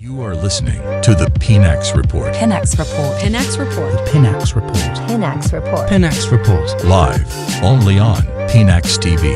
You are listening to the Pinax Report. Pinax Report. Pinax Report. The Pinax Report. Pinax Report. Pinax Report. Live only on Pinax TV.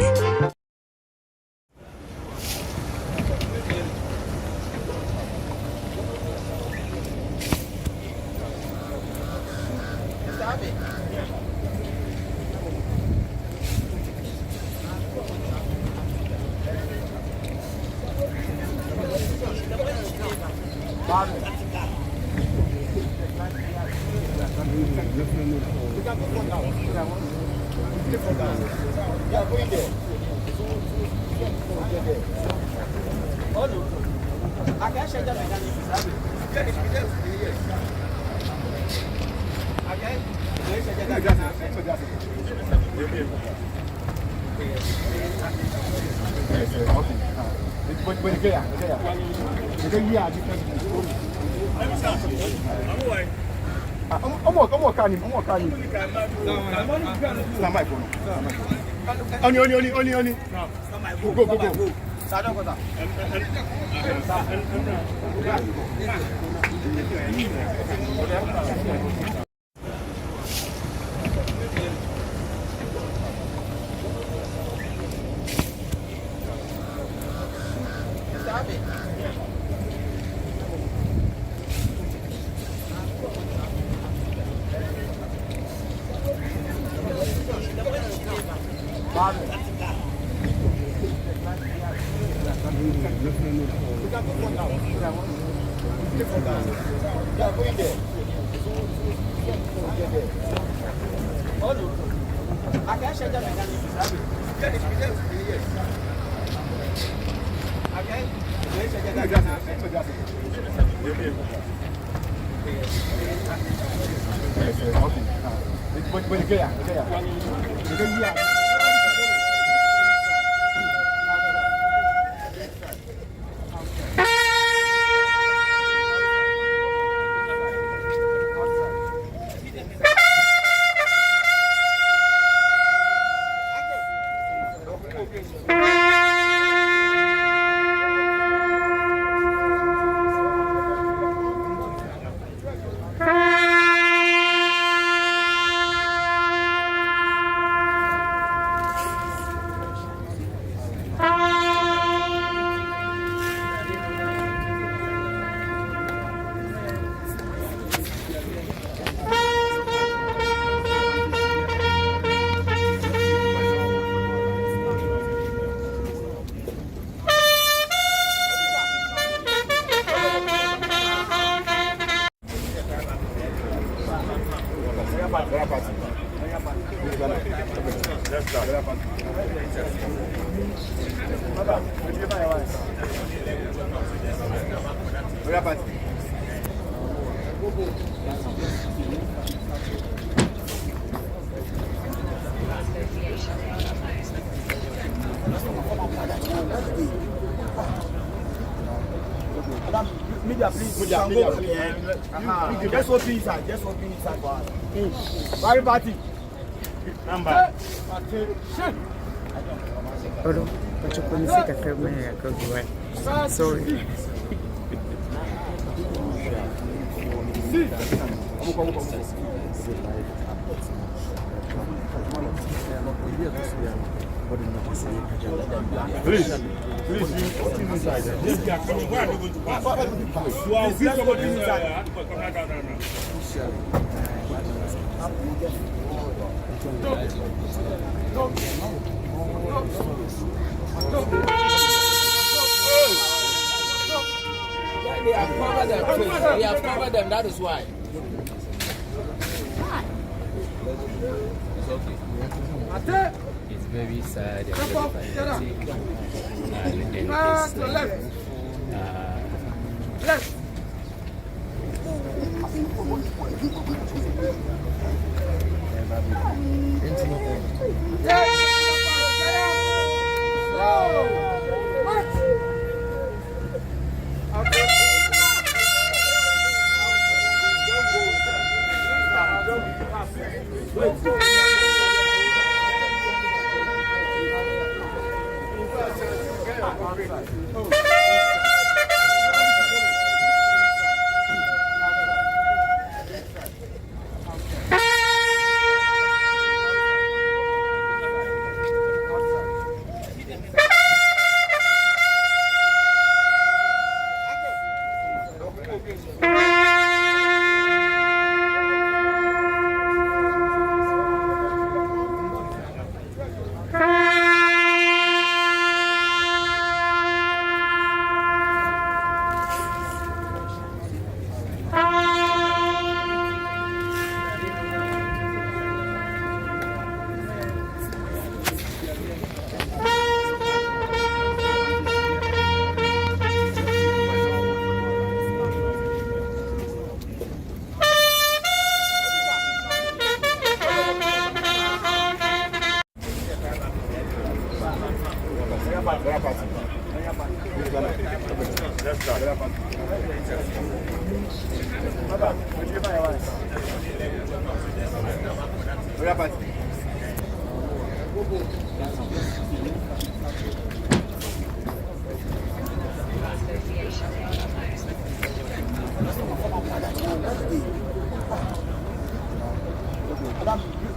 Just open inside. Just open inside for us. Very party. Number. Hold on. But you couldn't see the camera. I could go away. Sorry. Please, you open inside. Yes, yeah. You are somebody inside. They have covered them. They have covered them. That is why. It's okay. It's very sad. Left.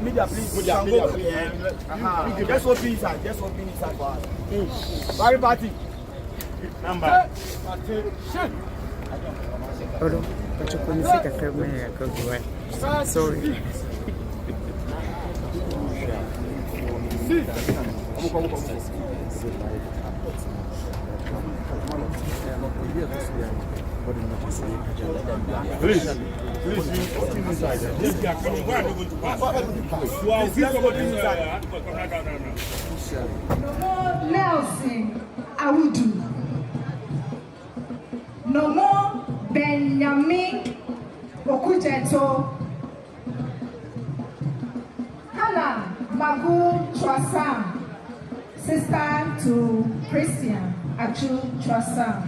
Media, please. Media, please. Just open inside. Just open inside for us. Very party. Number. Hold but you couldn't see the camera go away. Sorry. Please, you open inside. Yes, they are coming. Where are they going to pass? You are see somebody inside. Nelson Awudu. No more Benjamin Okujeto. Hannah Magu Chwasam, sister to Christian Atsu Chwasam.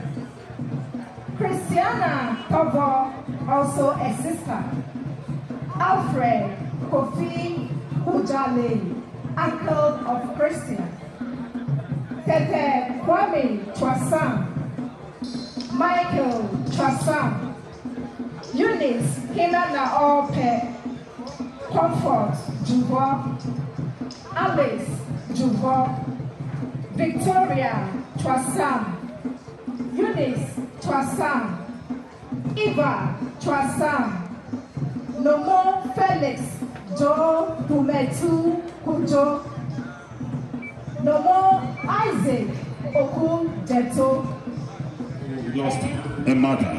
Christiana Tobo, also a sister. Alfred Kofi Ujale, uncle of Christian. Tete Kwame Chwasam, Michael Chwasam, Eunice Hinana Ope, Comfort Juvo, Alice Juvo, Victoria Chwasam, Eunice Chwasam, Eva Chwasam, Nomo Felix Joe Pumetu Kujo, Nomo Isaac Okun Jeto. We lost a mother.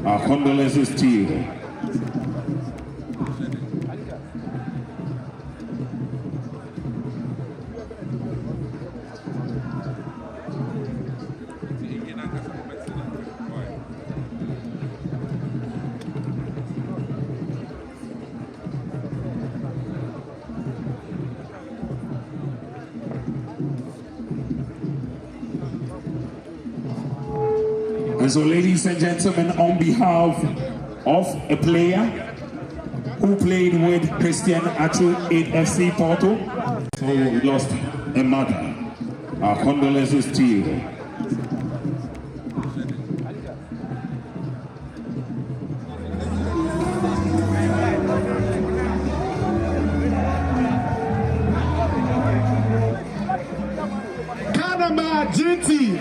Our condolences to you. And so, ladies and gentlemen, on behalf of a player who played with Christian Atsu 8FC Porto, so we lost a mother. Our condolences to you. Kanama GT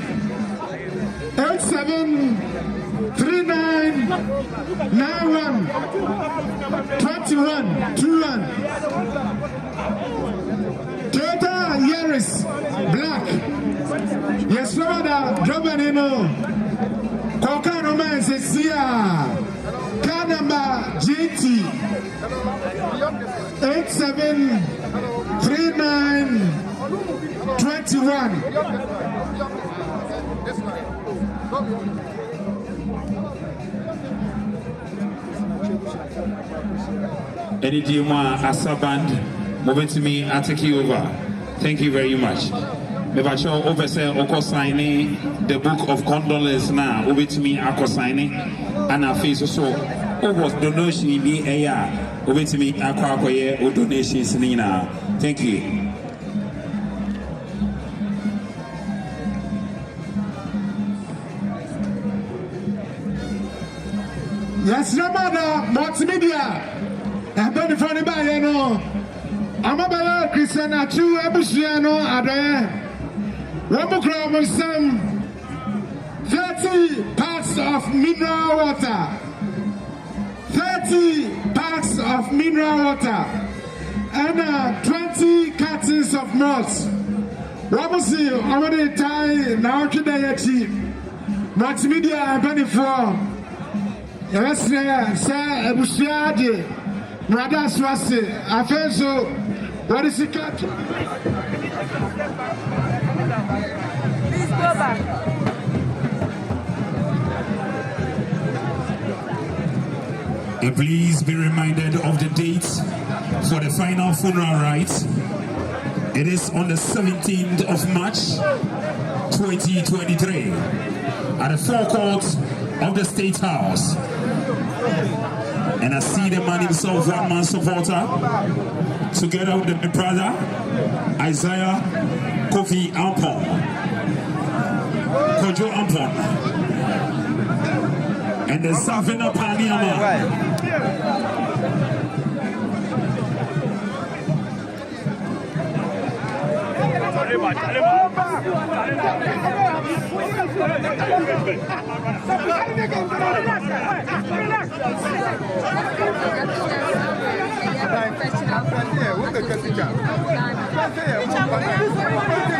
87392121 Toyota Yaris Black. Yes, brother, Drobanino. Kokano man says, Kanama GT 873921. Enidima Asa Band, moving to me, I take you over. Thank you very much. Mebacho oversee Oko signing the book of condolence now. Over to me, Ako signing, and I face so. Over donation be a over to me, Ako or donations Nina. Thank you. Yes, no matter multimedia. I've been for the buyer, no. I'm a Christian Atsu Abusiano, Adair. Ramokram some 30 parts of mineral water. 30 parts of mineral water. And 20 cartons of malt. Ramosi, already tie now today. Multimedia, I've been for. Yes, sir, Abusiade. Brother Swasi, I feel so. What is it? Please go back. And please be reminded of the dates for the final funeral rites. It is on the 17th of March, 2023. at the forecourt of the State House. And I see the man himself, one-man supporter, together with the brother, Isaiah Kofi Ampon, Kojo Ampon, and the Savina Paniama.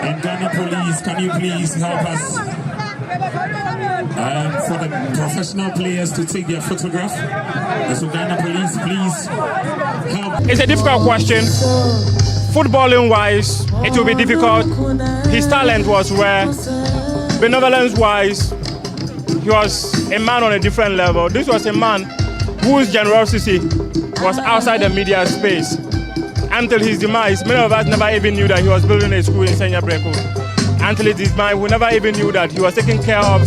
And Ghana Police, can you please help us for the professional players to take their photograph? And so Ghana Police, please help. It's a difficult question. Footballing wise, it will be difficult. His talent was rare. Benevolence wise, he was a man on a different level. This was a man whose generosity was outside the media space. Until his demise, many of us never even knew that he was building a school in St0rm. Until his demise, we never even knew that he was taking care of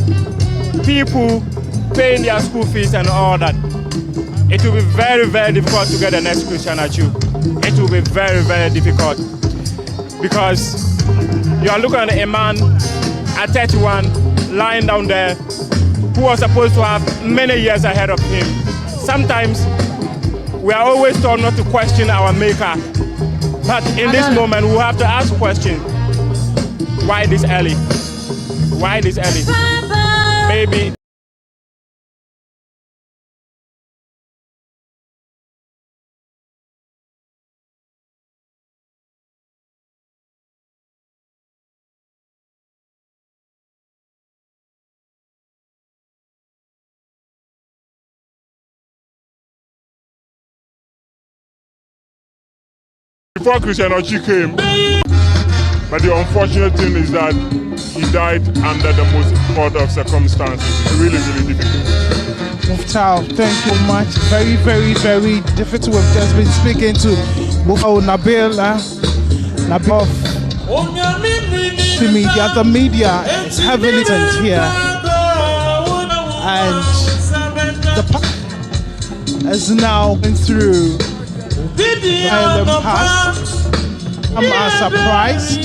people, paying their school fees and all that. It will be very, very difficult to get the next Christian Atsu. It will be very, very difficult because you are looking at a man at 31 lying down there who was supposed to have many years ahead of him. Sometimes we are always told not to question our maker, but in this moment we have to ask questions. Why this early? Why this early? Maybe before Christian Atsu came, but the unfortunate thing is that he died under the most difficult of circumstances. Really, really difficult. Muftau, thank you much. Very, very, very difficult. We've just been speaking to Muftau Nabil to media. The media is heavily present here, and the is now going through the island pass. I'm surprised,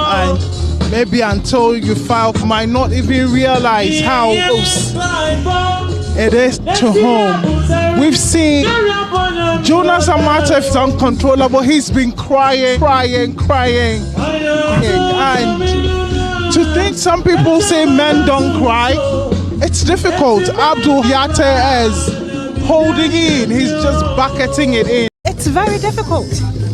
and maybe until you file, might not even realize how close it is to home. We've seen Jonas Amata is uncontrollable. He's been crying, and to think some people say men don't cry, it's difficult. Abdul Yate is holding in, he's just bucketing it in. It's very difficult.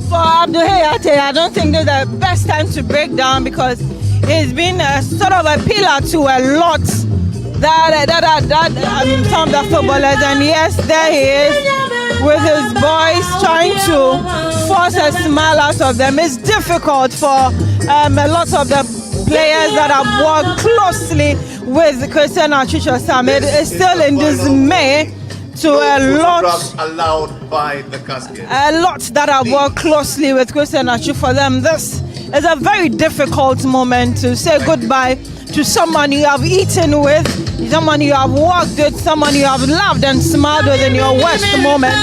For Abdul Hayate, I don't think this is the best time to break down because he's been sort of a pillar to a lot some of the footballers, and yes, there he is with his boys trying to force a smile out of them. It's difficult for a lot of the players that have worked closely with Christian Atsu. It is still in dismay to a lot allowed by the casket. A lot that have worked closely with Christian Atsu. For them, this is a very difficult moment to say goodbye to someone you have eaten with, someone you have worked with, someone you have loved and smiled with in your worst moment.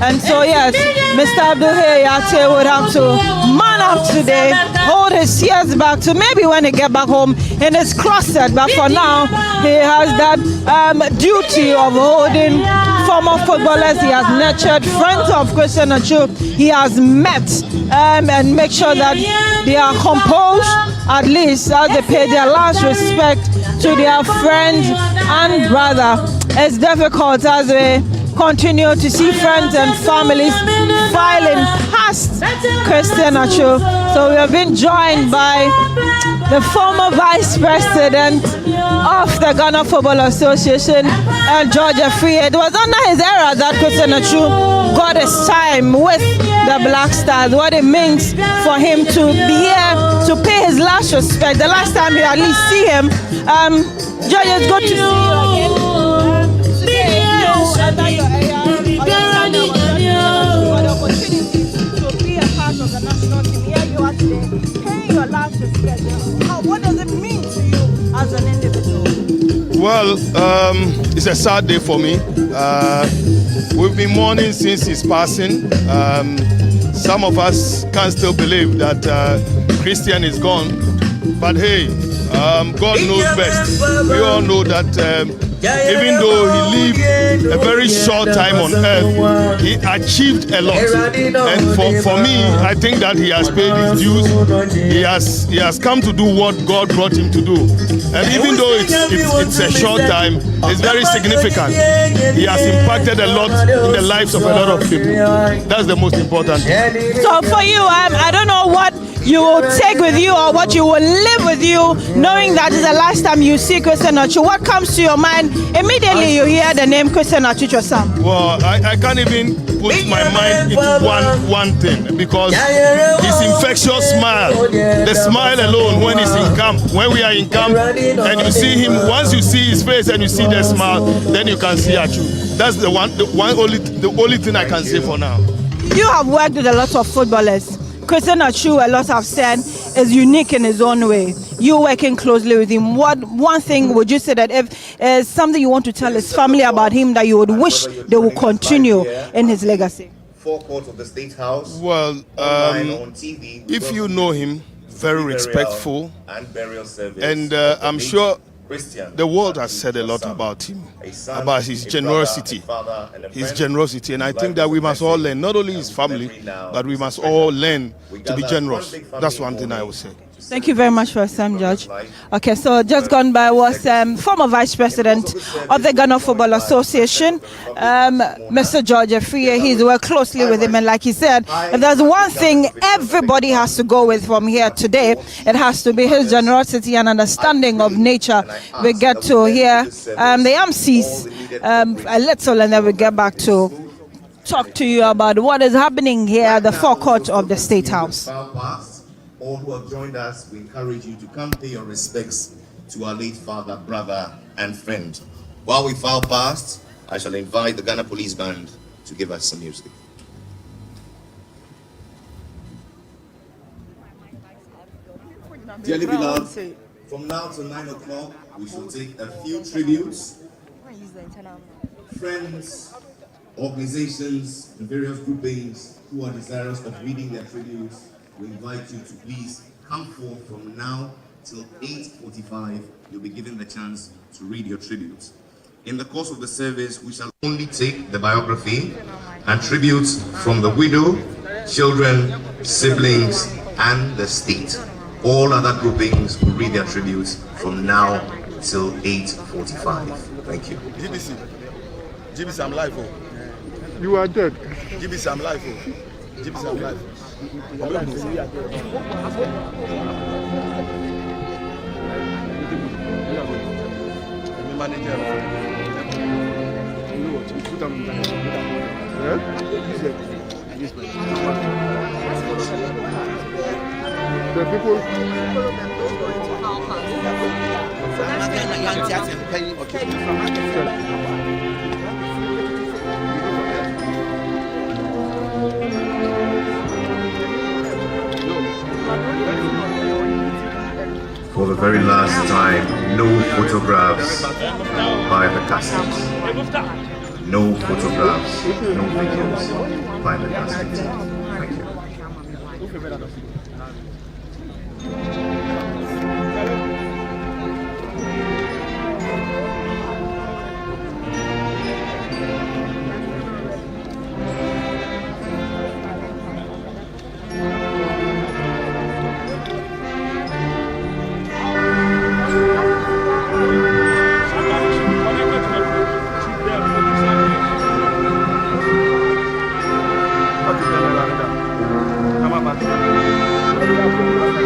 And so yes, Mr. Abdul Hayate would have to man up today, hold his tears back to maybe when he get back home in his closet. But for now, he has that duty of holding former footballers he has nurtured, friends of Christian Atsu he has met, and make sure that they are composed, at least as they pay their last respect to their friend and brother. It's difficult as we continue to see friends and families filing past Christian Atsu. So we have been joined by the former Vice President of the Ghana Football Association, George Free. It was under his era that Christian Atsu got his time with the Black Stars, what it means for him to be here to pay his last respect. The last time you at least see him, George, it's good to see you again. Under your era, the opportunity to be a part of the national team. Here you are. Finally, paying your last respect. What does it mean to you as an individual? Well, it's a sad day for me. We've been mourning since his passing. Some of us can't still believe that Christian is gone. But hey, God knows best. We all know that even though he lived a very short time on earth, he achieved a lot. And for me, I think that he has paid his dues. He has come to do what God brought him to do. And even though it's a short time, it's very significant. He has impacted a lot in the lives of a lot of people. That's the most important thing. So for you, I don't know what you will take with you or what you will live with you, knowing that is the last time you see Christian Atsu. What comes to your mind immediately you hear the name Christian Atsu Chosam? Well, I can't even put my mind into one thing, because his infectious smile, the smile alone when he's in camp, when we are in camp, and you see him, once you see his face and you see the smile, then you can see Atsu. That's the only thing I can say for now. You have worked with a lot of footballers. Christian Atsu, a lot have said, is unique in his own way. You working closely with him. What one thing would you say that if something you want to tell his family about him that you would wish they will continue in his legacy? Forecourt of the State House. Well, on TV, if you know him, very respectful, and burial service, and I'm sure the world has said a lot about him, about his generosity, and I think that we must all learn, not only his family, but we must all learn to be generous. That's one thing I would say. Thank you very much for your time, Judge. Okay, so just gone by was former Vice President of the Ghana Football Association, Mr. George Afriye. He's worked closely with him, and like he said, if there's one thing everybody has to go with from here today, it has to be his generosity and understanding of nature. We get to hear the MCs a little, and then we get back to talk to you about what is happening here at the forecourt of the State House. All who have joined us, we encourage you to come pay your respects to our late father, brother, and friend. While we file past, I shall invite the Ghana Police Band to give us some music. Dearly beloved, from now to 9 o'clock, we shall take a few tributes. Friends, organizations, and various groupings who are desirous of reading their tributes, we invite you to please come forth from now till 8:45. You'll be given the chance to read your tributes. In the course of the service, we shall only take the biography and tributes from the widow, children, siblings, and the state. All other groupings will read their tributes from now till 8:45. Thank you. GBC, I'm live. Oh. You are dead. GBC, I'm live. Oh. GBC, I'm live. The people. For the very last time, no photographs by the caskets. No photographs, no videos by the caskets. Thank you.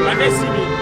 When they see me,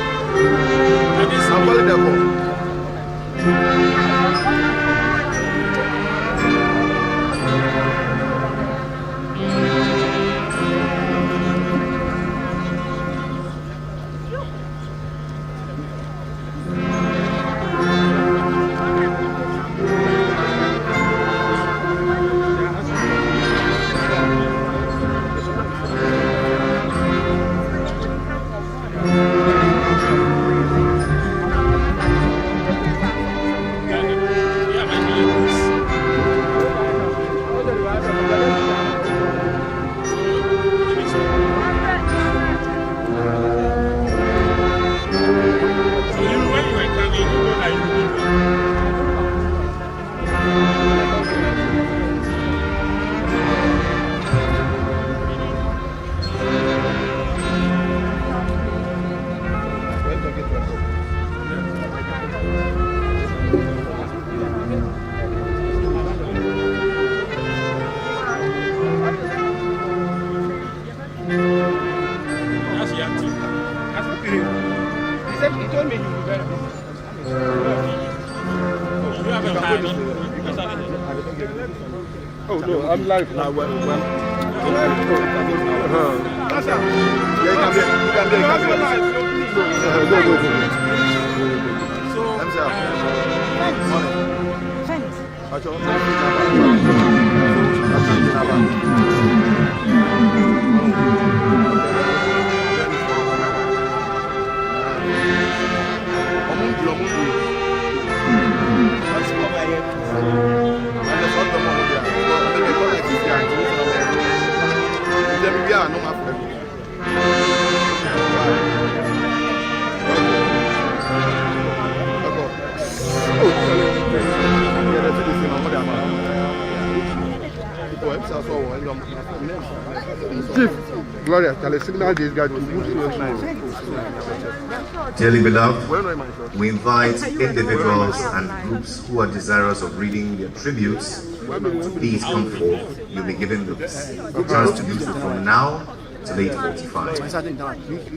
Oh no, I'm live. Now when Gloria, tell us signal these guys to move to. Dearly beloved, we invite individuals and groups who are desirous of reading their tributes to please come forth. You'll be given the chance to do so from now till 8:45.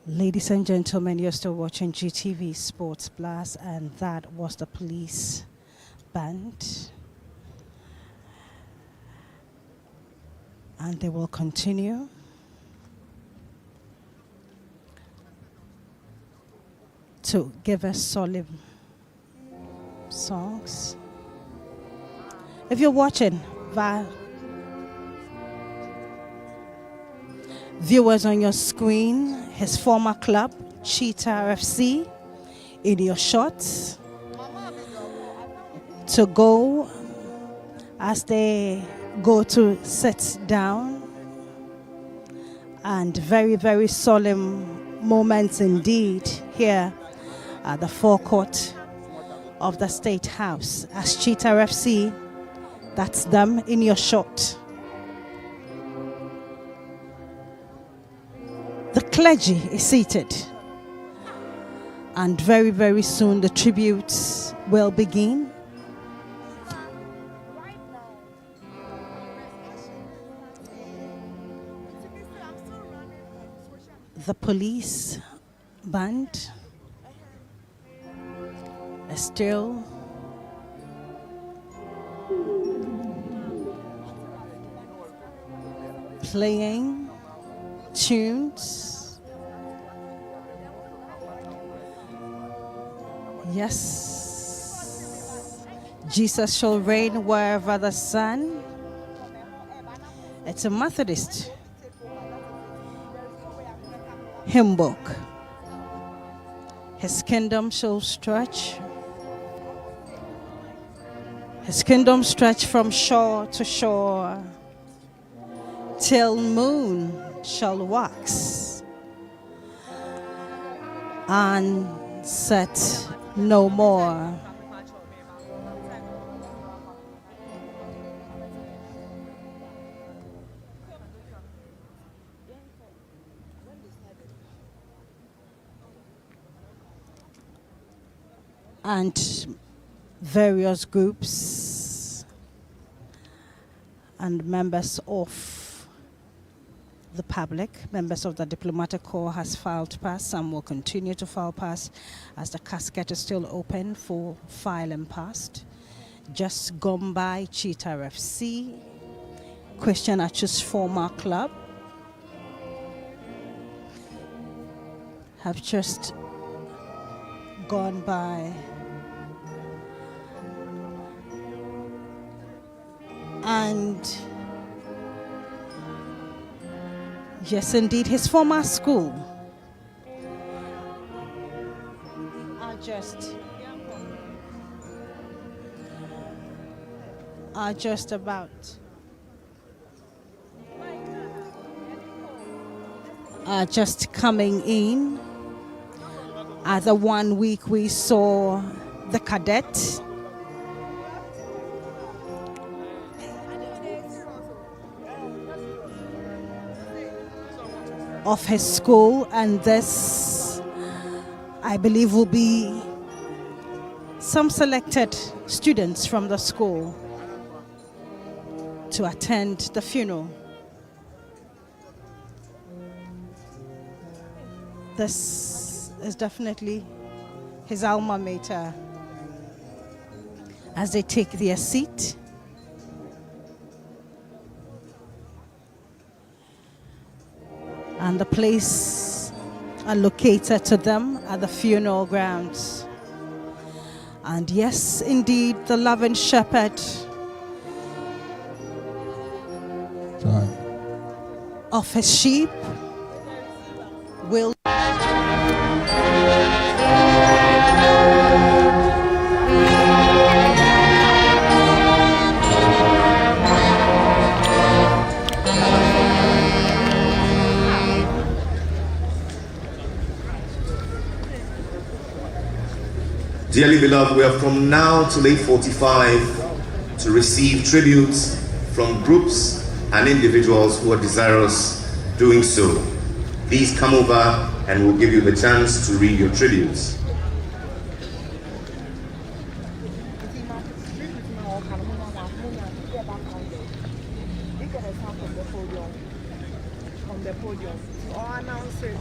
Ladies and gentlemen, you're still watching GTV Sports Blast, and that was the police band. And they will continue to give us solemn songs. If you're watching via viewers on your screen, his former club, St0rm FC, in your shots to go as they go to sit down, and very, very solemn moments indeed here at the forecourt of the State House as St0rm FC, that's them in your shot. The clergy is seated, and very, very soon the tributes will begin. The police band is still playing tunes. Yes, Jesus shall reign wherever the sun. It's a Methodist hymn book. His kingdom shall stretch. His kingdom stretch from shore to shore, till moon shall wax and set no more. And various groups and members of the public, members of the diplomatic corps has filed past. Some will continue to file past as the casket is still open for filing past. Just gone by St0rm FC, Christian Atsu's former club, have just gone by. And yes, indeed, his former school are just coming in. Other 1 week we saw the cadet of his school, and this, I believe, will be some selected students from the school to attend the funeral. This is definitely his alma mater as they take their seat. And the place allocated to them at the funeral grounds. And yes, indeed, the loving shepherd of his sheep will Dearly beloved, we are from now till 8:45 to receive tributes from groups and individuals who are desirous doing so. Please come over and we'll give you the chance to read your tributes. From the podium. Or announce it.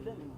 Thank you.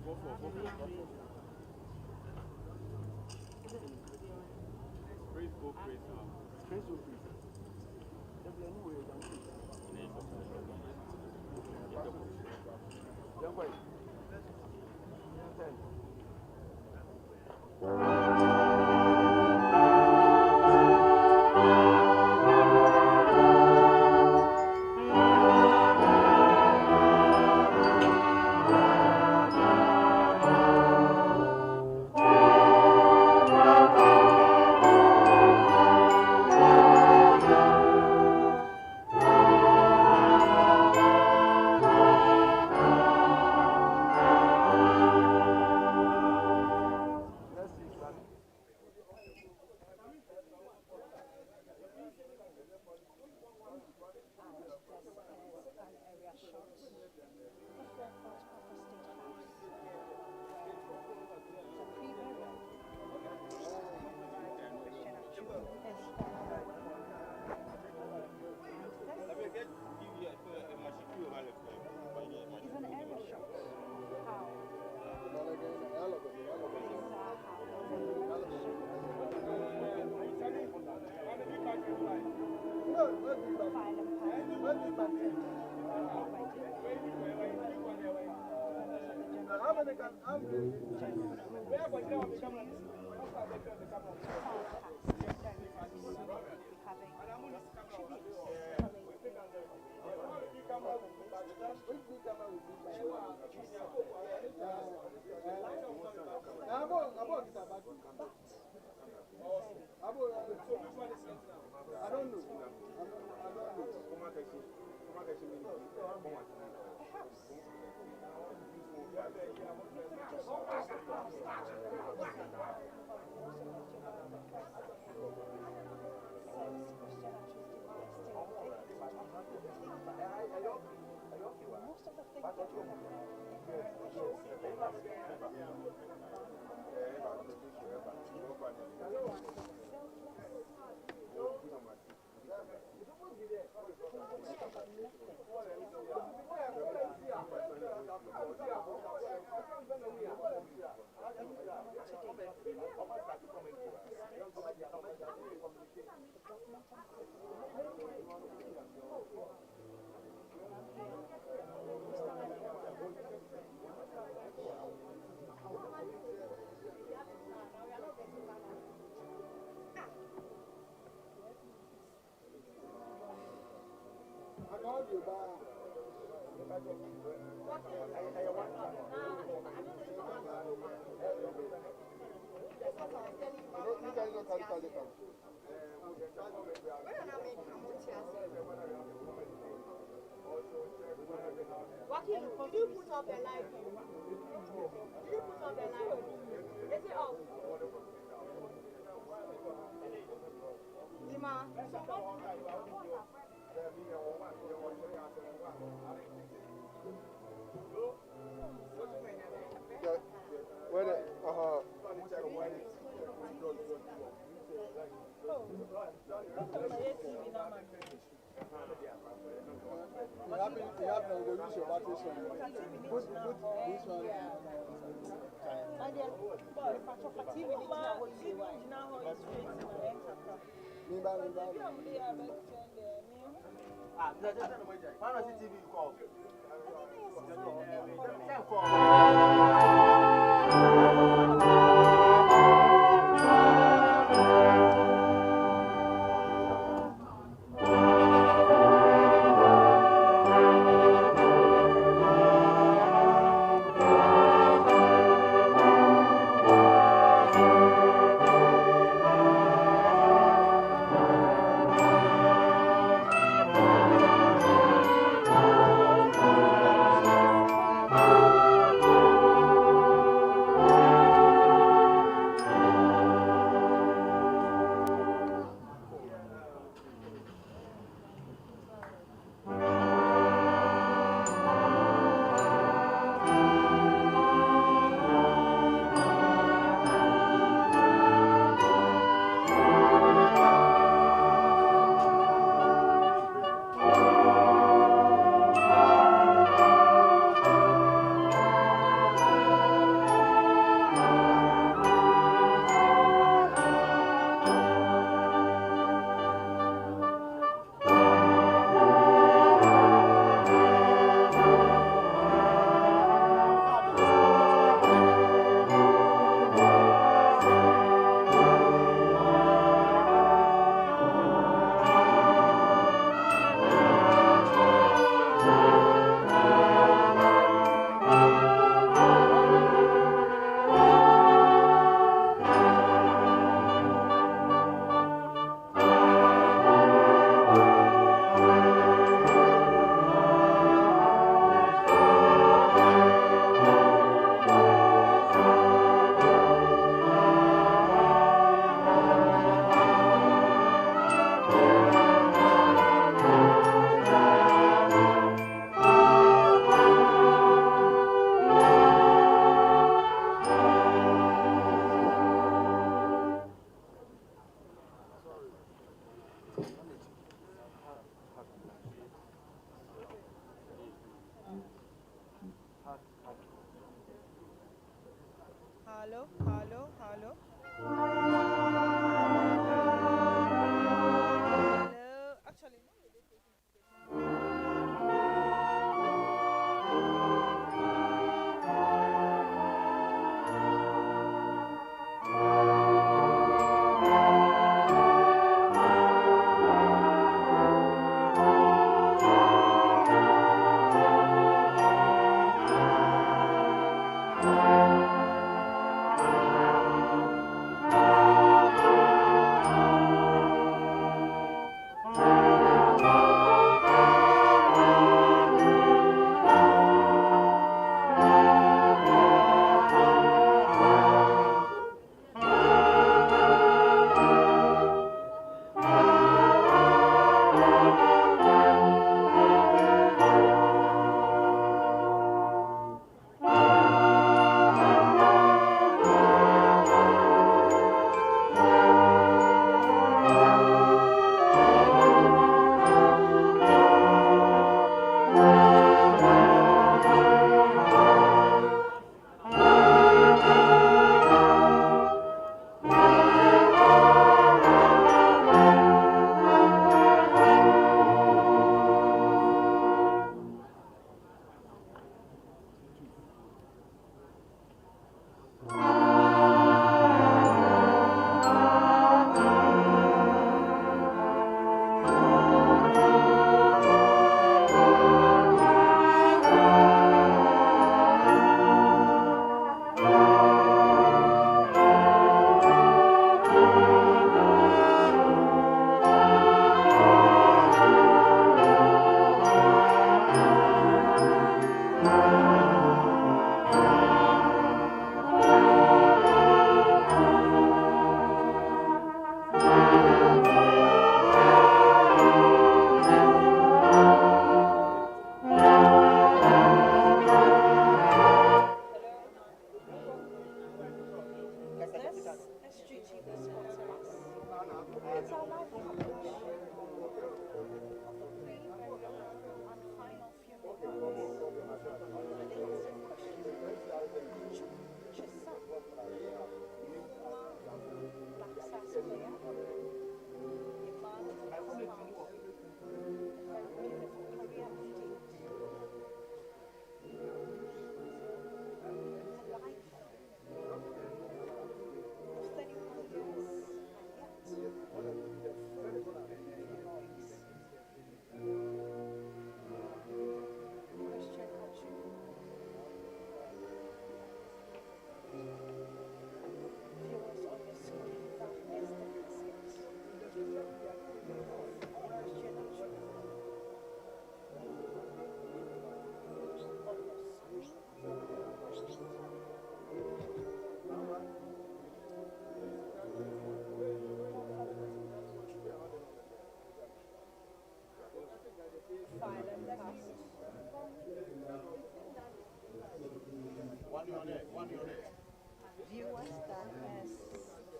Viewers that has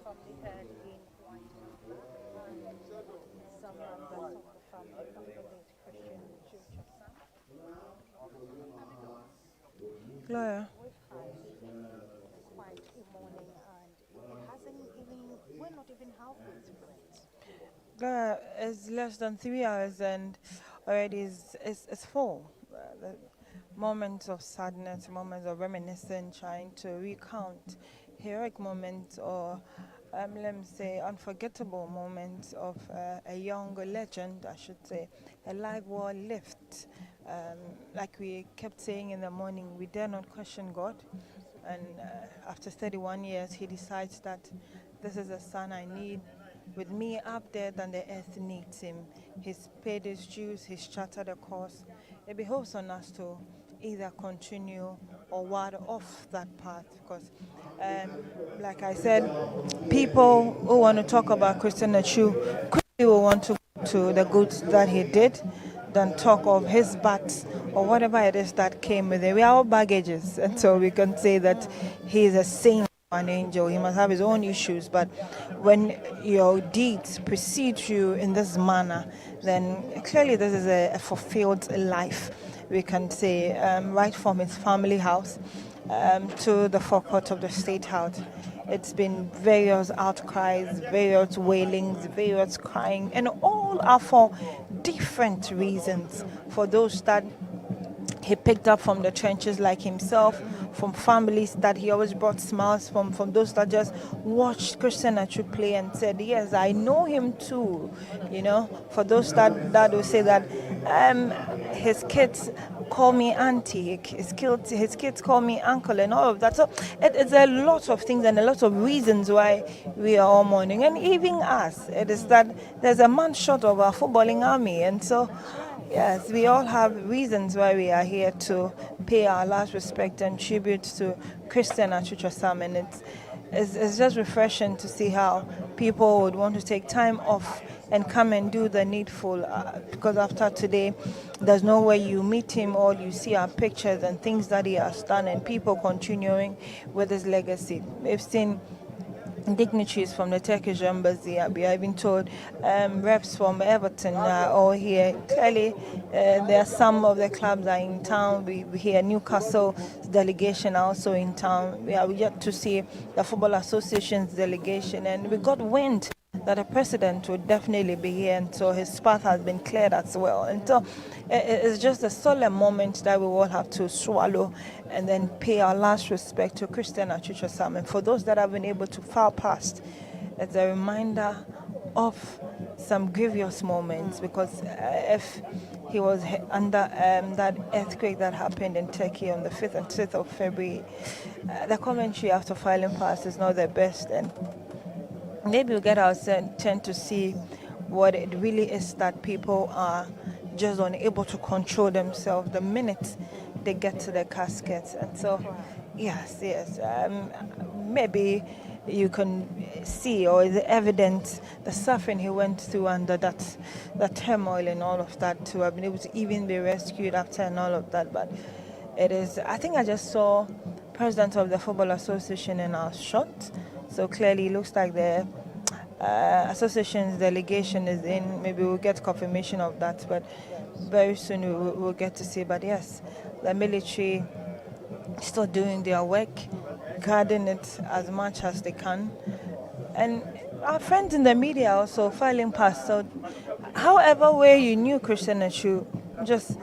family heard in white and some members of the family of the late Christian Church. Gloria. We've had quite a morning and it hasn't even, we're not even halfway through it. Gloria, it's less than 3 hours and already it's full. The moments of sadness, moments of reminiscence, trying to recount heroic moments or let me say unforgettable moments of a young legend, I should say, a life well lived. Like we kept saying in the morning, we dare not question God. And after 31 years, he decides that this is a son I need with me up there than the earth needs him. He's paid his dues, he's chartered a course. It behoves on us to either continue or ward off that path because, like I said, people who want to talk about Christian Atsu quickly will want to go to the good that he did than talk of his bats or whatever it is that came with it. We are all baggages, and so we can say that he is a saint or an angel. He must have his own issues, but when your deeds precede you in this manner, then clearly this is a fulfilled life. We can say right from his family house, to the forecourt of the State House. It's been various outcries, various wailings, various crying, and all are for different reasons. For those that he picked up from the trenches like himself, from families that he always brought smiles from those that just watched Christian Atsu play and said, yes, I know him too. You know, for those that will say that his kids call me auntie, his kids call me uncle, and all of that. So it's a lot of things and a lot of reasons why we are all mourning. And even us, it is that there's a man short of our footballing army. And so, yes, we all have reasons why we are here to pay our last respect and tribute to Christian Atsu. And it's just refreshing to see how people would want to take time off and come and do the needful, because after today, there's no way you meet him or you see our pictures and things that he has done, and people continuing with his legacy. We've seen dignitaries from the Turkish embassy. We are even told reps from Everton are all here. Clearly, there are some of the clubs are in town. We hear Newcastle delegation also in town. We are yet to see the Football Association's delegation, and we got wind that the president would definitely be here, and so his path has been cleared as well. And so it's just a solemn moment that we all have to swallow and then pay our last respect to Christian Atsu. And for those that have been able to file past, it's a reminder of some grievous moments, because if he was under that earthquake that happened in Turkey on the 5th and 6th of February, the commentary after filing past is not the best, and maybe we'll get ourselves tend to see what it really is that people are just unable to control themselves the minute they get to the caskets. And so, yes, maybe you can see, or is it evident, the suffering he went through under that turmoil and all of that, to have been able to even be rescued after and all of that. But it is, I think I just saw President of the Football Association in our shot. So clearly it looks like the association's delegation is in. Maybe we'll get confirmation of that, but very soon we'll get to see. But yes, the military still doing their work, guarding it as much as they can. And our friends in the media also filing past. So however way you knew Christian Atsu, just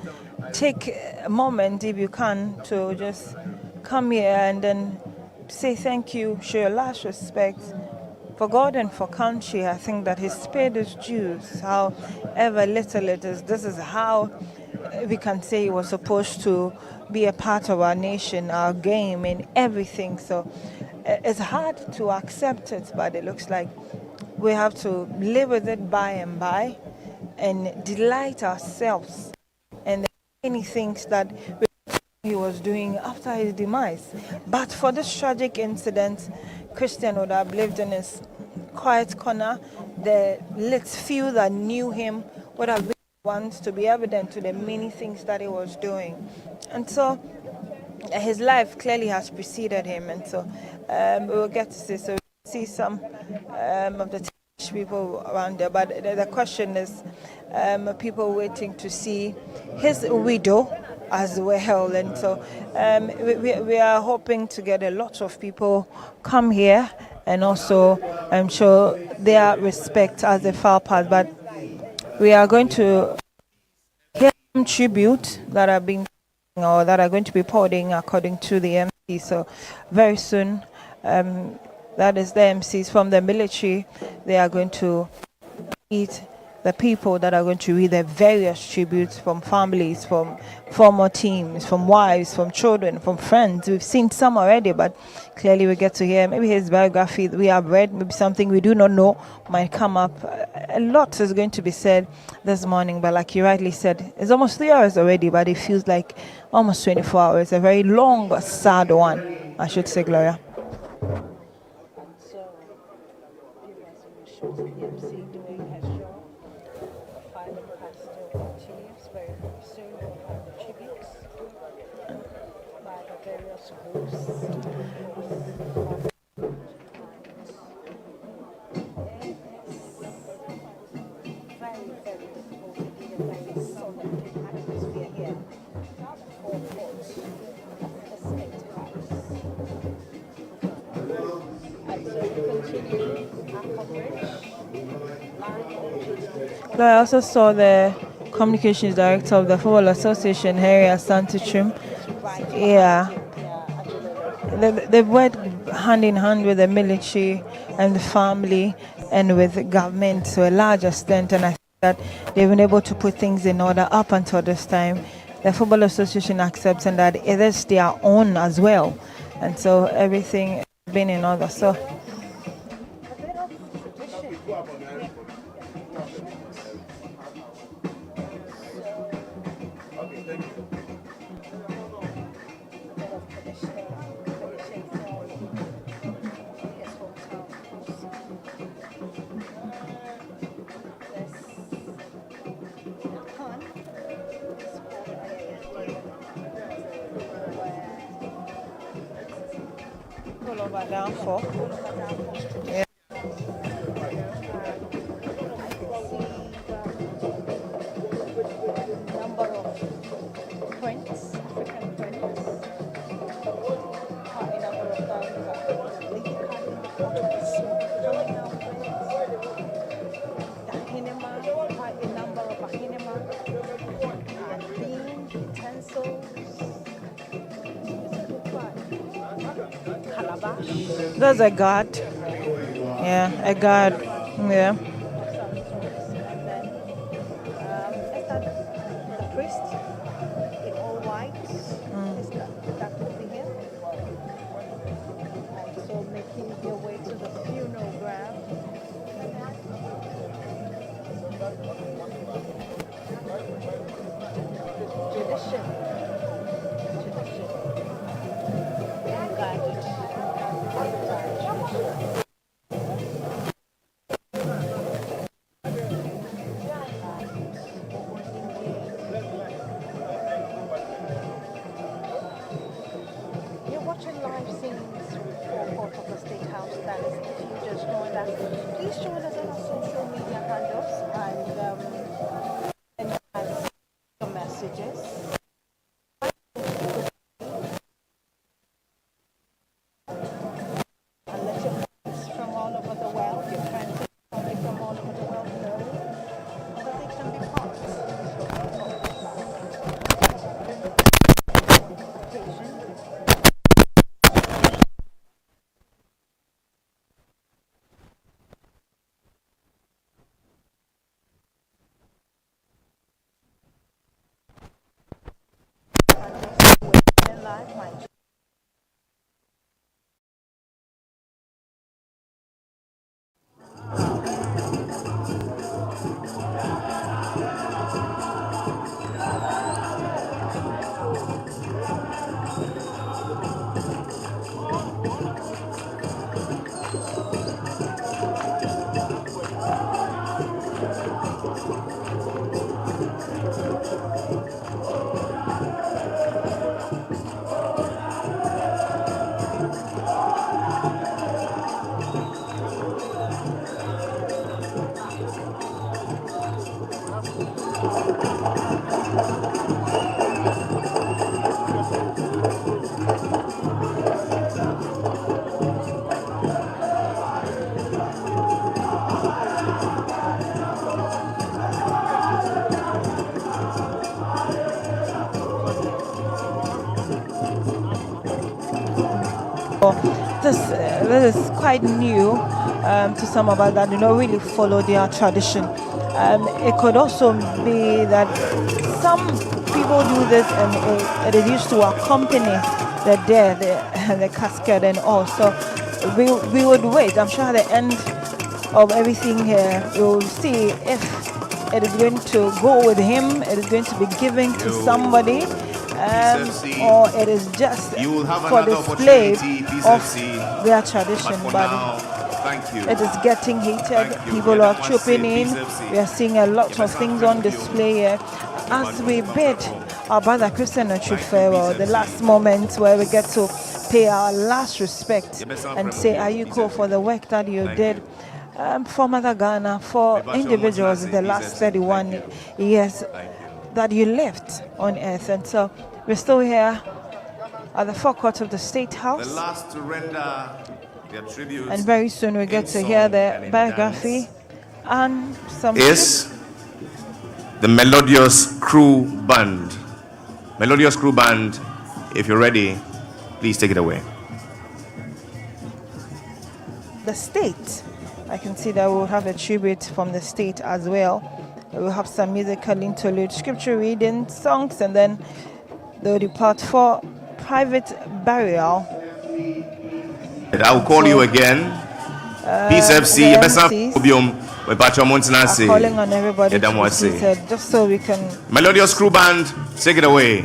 take a moment, if you can, to just come here and then say thank you, show your last respect for God and for country. I think that his paid his dues, however little it is. This is how we can say he was supposed to be a part of our nation, our game, and everything. So it's hard to accept it, but it looks like we have to live with it by and by and delight ourselves in the many things that he was doing after his demise. But for this tragic incident, Christian would have lived in his quiet corner. The little few that knew him would have been ones to be evident to the many things that he was doing. And so his life clearly has preceded him. And so we will get to see some of the people around there. But the question is, people waiting to see his widow as well. And so we are hoping to get a lot of people come here and also show their respect as they file past. But we are going to hear some tribute that are being, or that are going to be pouring according to the MC. So very soon, that is the MCs from the military. They are going to meet the people that are going to read their various tributes from families, from former teams, from wives, from children, from friends. We've seen some already, but clearly we get to hear maybe his biography we have read, maybe something we do not know might come up. A lot is going to be said this morning, but like you rightly said, it's almost 3 hours already, but it feels like almost 24 hours. A very long, sad one, I should say, Gloria. I also saw the communications director of the Football Association, Harry St0rm. Yeah. They worked hand in hand with the military and the family and with the government to a large extent, and I think that they've been able to put things in order up until this time. The Football Association accepts and that it is their own as well, and so everything has been in order. So downfall. Yeah. Number of prints, African prints. Quite a number of thousands of Dahinema, quite a number of Dahinema, and beans, utensils. There's a god. Yeah, a god. Yeah. The priest in all white is that over here. And so making their way to the funeral ground. Tradition. Guided. You're watching live scenes from Port of the State House. That is, if you just joined us, please join us on our social media handles and your messages. This is quite new to some of us that do not really follow their tradition. It could also be that some people do this and it is used to accompany the dead, the casket and all. So we would wait. I'm sure at the end of everything here, we'll see if it is going to go with him, it is going to be given to somebody. Or it is just for display of their tradition, but it is getting heated. People are trooping in. We are seeing a lot of things on display here. As we bid our brother Christian Atsu farewell, the last moment where we get to pay our last respect and say Ayuko for the work that you did for Mother Ghana, for individuals the last 31 years that you lived on earth. And so we're still here at the forecourt of the State House. The last to render their tribute And very soon we get to in hear song the and in biography dance and some is the Melodious Crew Band. Melodious Crew Band, if you're ready, please take it away. the state. I can see that we'll have a tribute from the state as well. We'll have some musical interlude, scripture reading, songs, and then they'll depart for private burial. I will call you again. Peace FC, the MCs are calling on everybody to be seated, just so we can. Melodious Crew Band, take it away.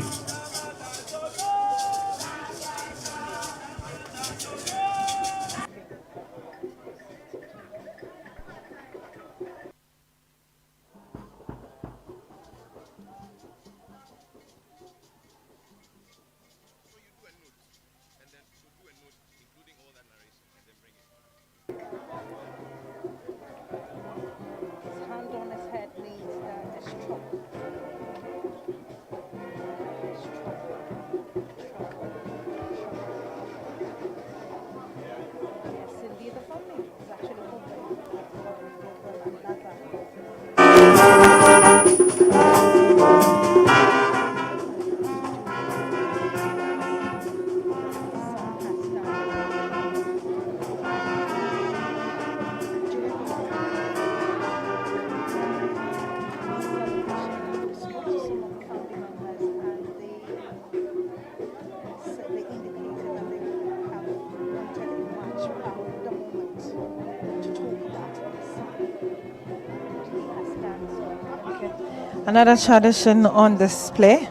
Another tradition on display.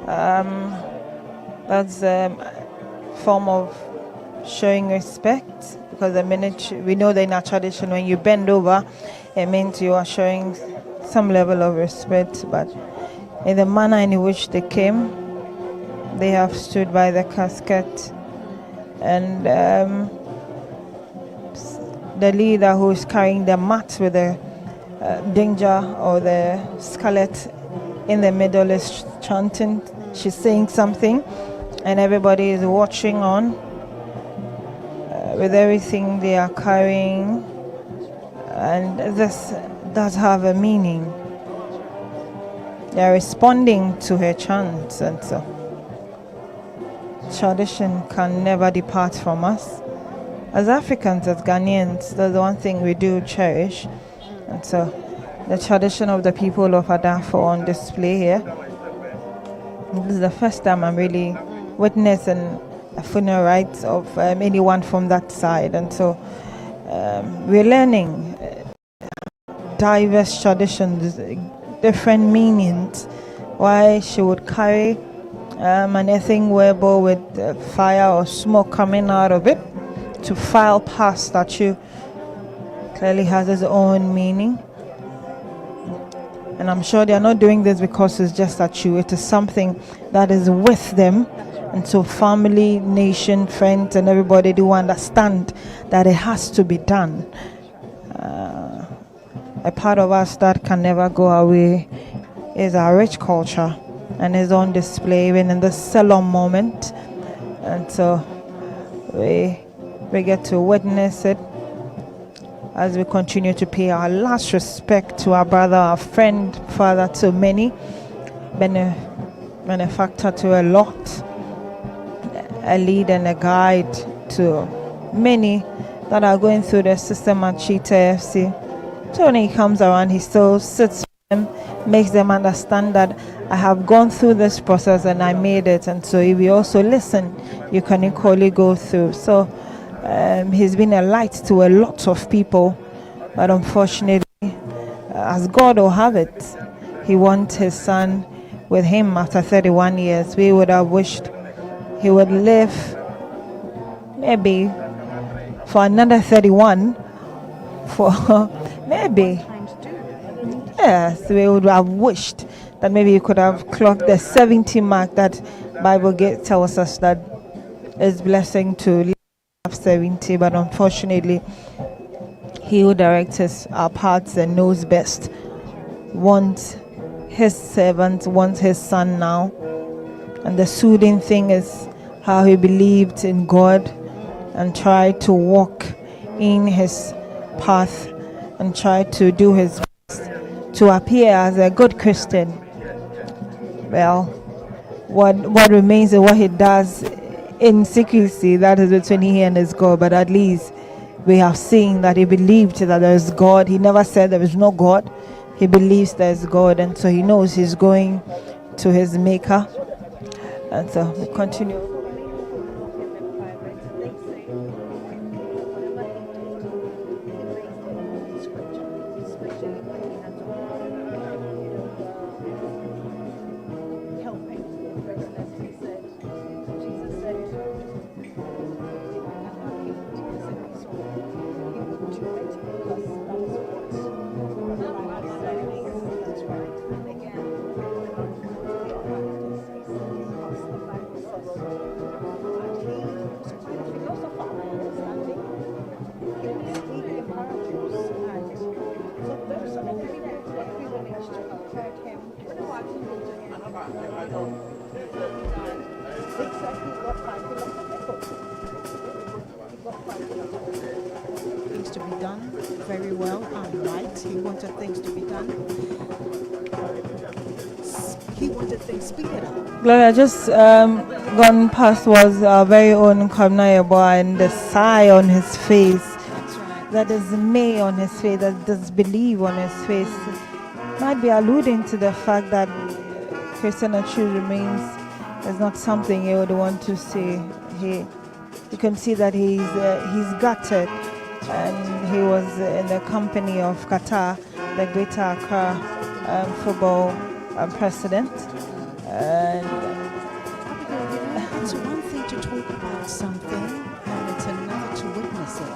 That's a form of showing respect, because the minute we know that in our tradition, when you bend over, it means you are showing some level of respect. But in the manner in which they came, they have stood by the casket, and the leader who is carrying the mat with the danger or the scarlet in the middle is chanting. She's saying something, and everybody is watching on with everything they are carrying, and this does have a meaning. They are responding to her chants, and so tradition can never depart from us. As Africans, as Ghanaians, that's the one thing we do cherish. And so the tradition of the people of Adafo on display here. This is the first time I'm really witnessing a funeral rites of anyone from that side. And so we're learning diverse traditions, different meanings. Why she would carry an earthen wearable with fire or smoke coming out of it to file past statue clearly has its own meaning. And I'm sure they are not doing this because it's just statue. It is something that is with them. And so family, nation, friends, and everybody do understand that it has to be done. A part of us that can never go away is our rich culture, and is on display even in the St0rm moment. And so we get to witness it as we continue to pay our last respect to our brother, our friend, father to many, benefactor to a lot, a lead and a guide to many that are going through the system at Cheetah FC. So when he comes around, he still sits with them, makes them understand that I have gone through this process and I made it. And so if you also listen, you can equally go through. So he's been a light to a lot of people, but unfortunately, as God will have it, he wants his son with him after 31 years. We would have wished he would live maybe for another 31, for maybe, yes, we would have wished that maybe he could have clocked the 70 mark that Bible tells us that is blessing to live 70, but unfortunately he who directs our paths and knows best wants his servant, wants his son now. And the soothing thing is how he believed in God and try to walk in his path and try to do his best to appear as a good Christian. Well, what remains is what he does in secrecy, that is between he and his God, but at least we have seen that he believed that there is God. He never said there is no God. He believes there is God, and so he knows he's going to his maker. And so we continue. Things to be done very well and right. He wanted things to be done. He wanted things speeded up. Gloria, just gone past was our very own Kamnayaba, and the sigh on his face, that dismay on his face, that disbelief on his face, might be alluding to the fact that Christian Atsu remains is not something he would want to see. You can see that he's gutted, and he was in the company of Qatar, the Greater Accra football president. It's one thing to talk about something, and it's another to witness it.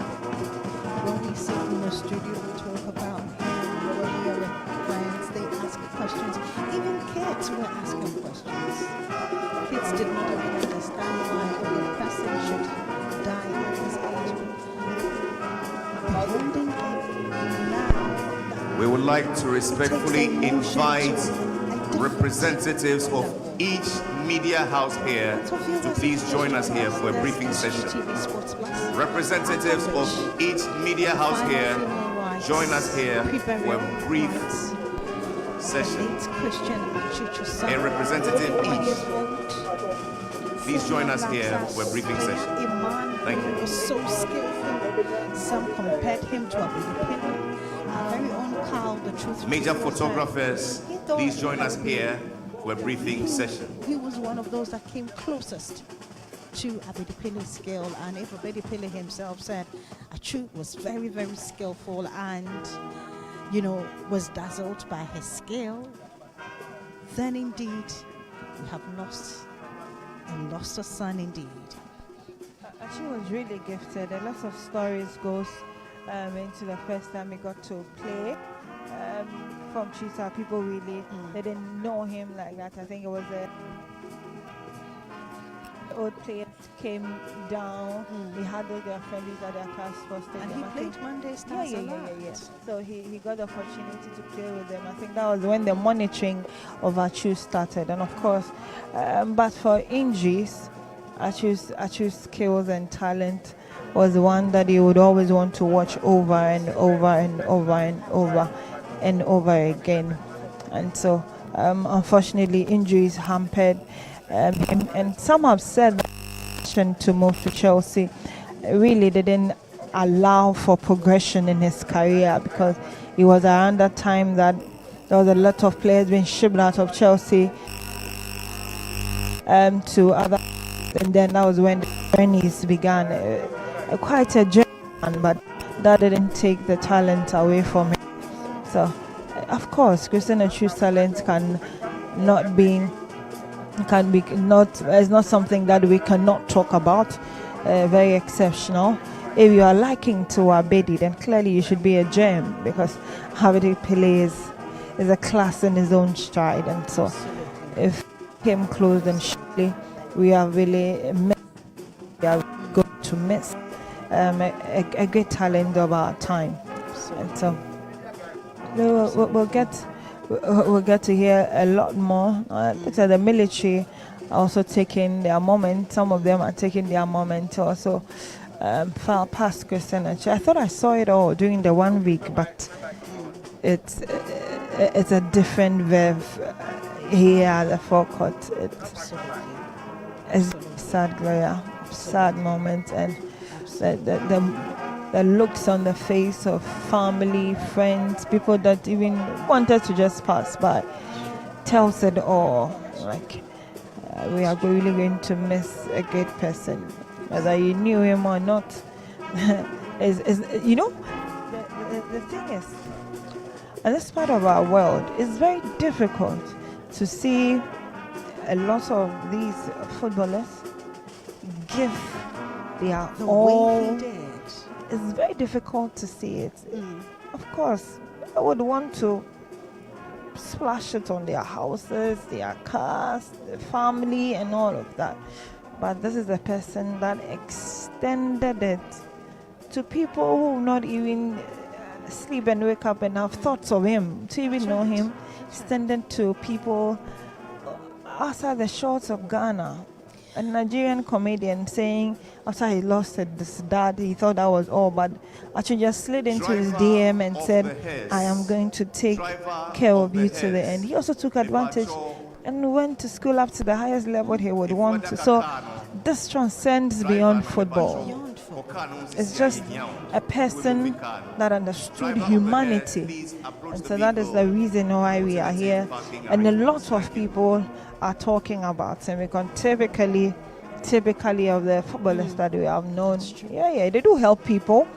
When we sit in the studio, we talk about him, we're here with friends, they ask questions. Even kids were asking questions. Kids did not even understand why a person should die at this age. Beholding him now. We would like to respectfully invite representatives of each media house here to please join us here for a briefing session. Representatives of each media house here, join us here for a brief session. A representative each. Please join us here for a briefing session. Thank you. He was so skillful. Some compared him to a our very own Carl, the truth. Major photographers, please join us here for a briefing session. He was one of those that came closest to Abedipile's skill, and if Abedipile himself said Atsu was very, very skillful and, was dazzled by his skill, then indeed we have lost a son indeed. Atsu was really gifted. A lot of stories goes into the first time he got to play from Chisa. People really they didn't know him like that. I think it was a old players came down. He had all their friendlies at their class first, and he played Monday Stars a lot. So he got the opportunity to play with them. I think that was when the monitoring of Atsu started, and of course, but for injuries, Atsu's skills and talent was the one that he would always want to watch over and over and over and over and over again. And so, unfortunately, injuries hampered him. And some have said that to move to Chelsea really didn't allow for progression in his career, because it was around that time that there was a lot of players being shipped out of Chelsea to other, and then that was when the journeys began. Quite a journey, but that didn't take the talent away from him. So, of course, Christian Atsu's talent is not something that we cannot talk about. Very exceptional. If you are liking to Abedi, then clearly you should be a gem, because Abedi is a class in his own stride. And so, if he came close, then surely we are really going to miss a great talent of our time. And so we'll get to hear a lot more. The military also taking their moment. Some of them are taking their moment also file past Christian Atsu. I thought I saw it all during the 1 week, but it's a different verve here at the forecourt. It's sad, Gloria, sad moment, and the looks on the face of family, friends, people that even wanted to just pass by tells it all. Like, we are really going to miss a great person, whether you knew him or not. You know, the thing is, in this part of our world, it's very difficult to see a lot of these footballers give their all. It's very difficult to see it. Of course, I would want to splash it on their houses, their cars, their family, and all of that. But this is a person that extended it to people who not even sleep and wake up and have thoughts of him, to even know him. Extended to people outside the shores of Ghana. A Nigerian comedian saying after he lost his dad, he thought that was all, but actually just slid into his DM and said, I am going to take care of you to the end. He also took advantage and went to school up to the highest level he would want to. So this transcends beyond football. It's just a person that understood humanity. And so that is the reason why we are here. And a lot of people are talking about him, because typically of the footballers that we have known, they do help people.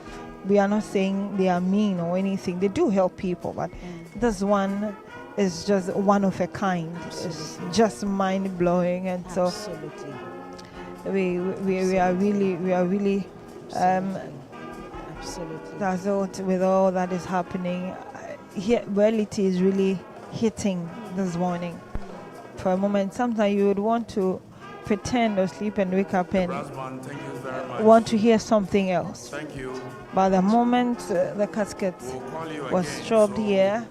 We are not saying they are mean or anything. They do help people, but this one is just one of a kind. It's just mind blowing, and so we are really dazzled with all that is happening. Reality is really hitting this morning. For a moment, sometimes you would want to pretend or sleep and wake up and want to hear something else. But the moment the casket was shoved here,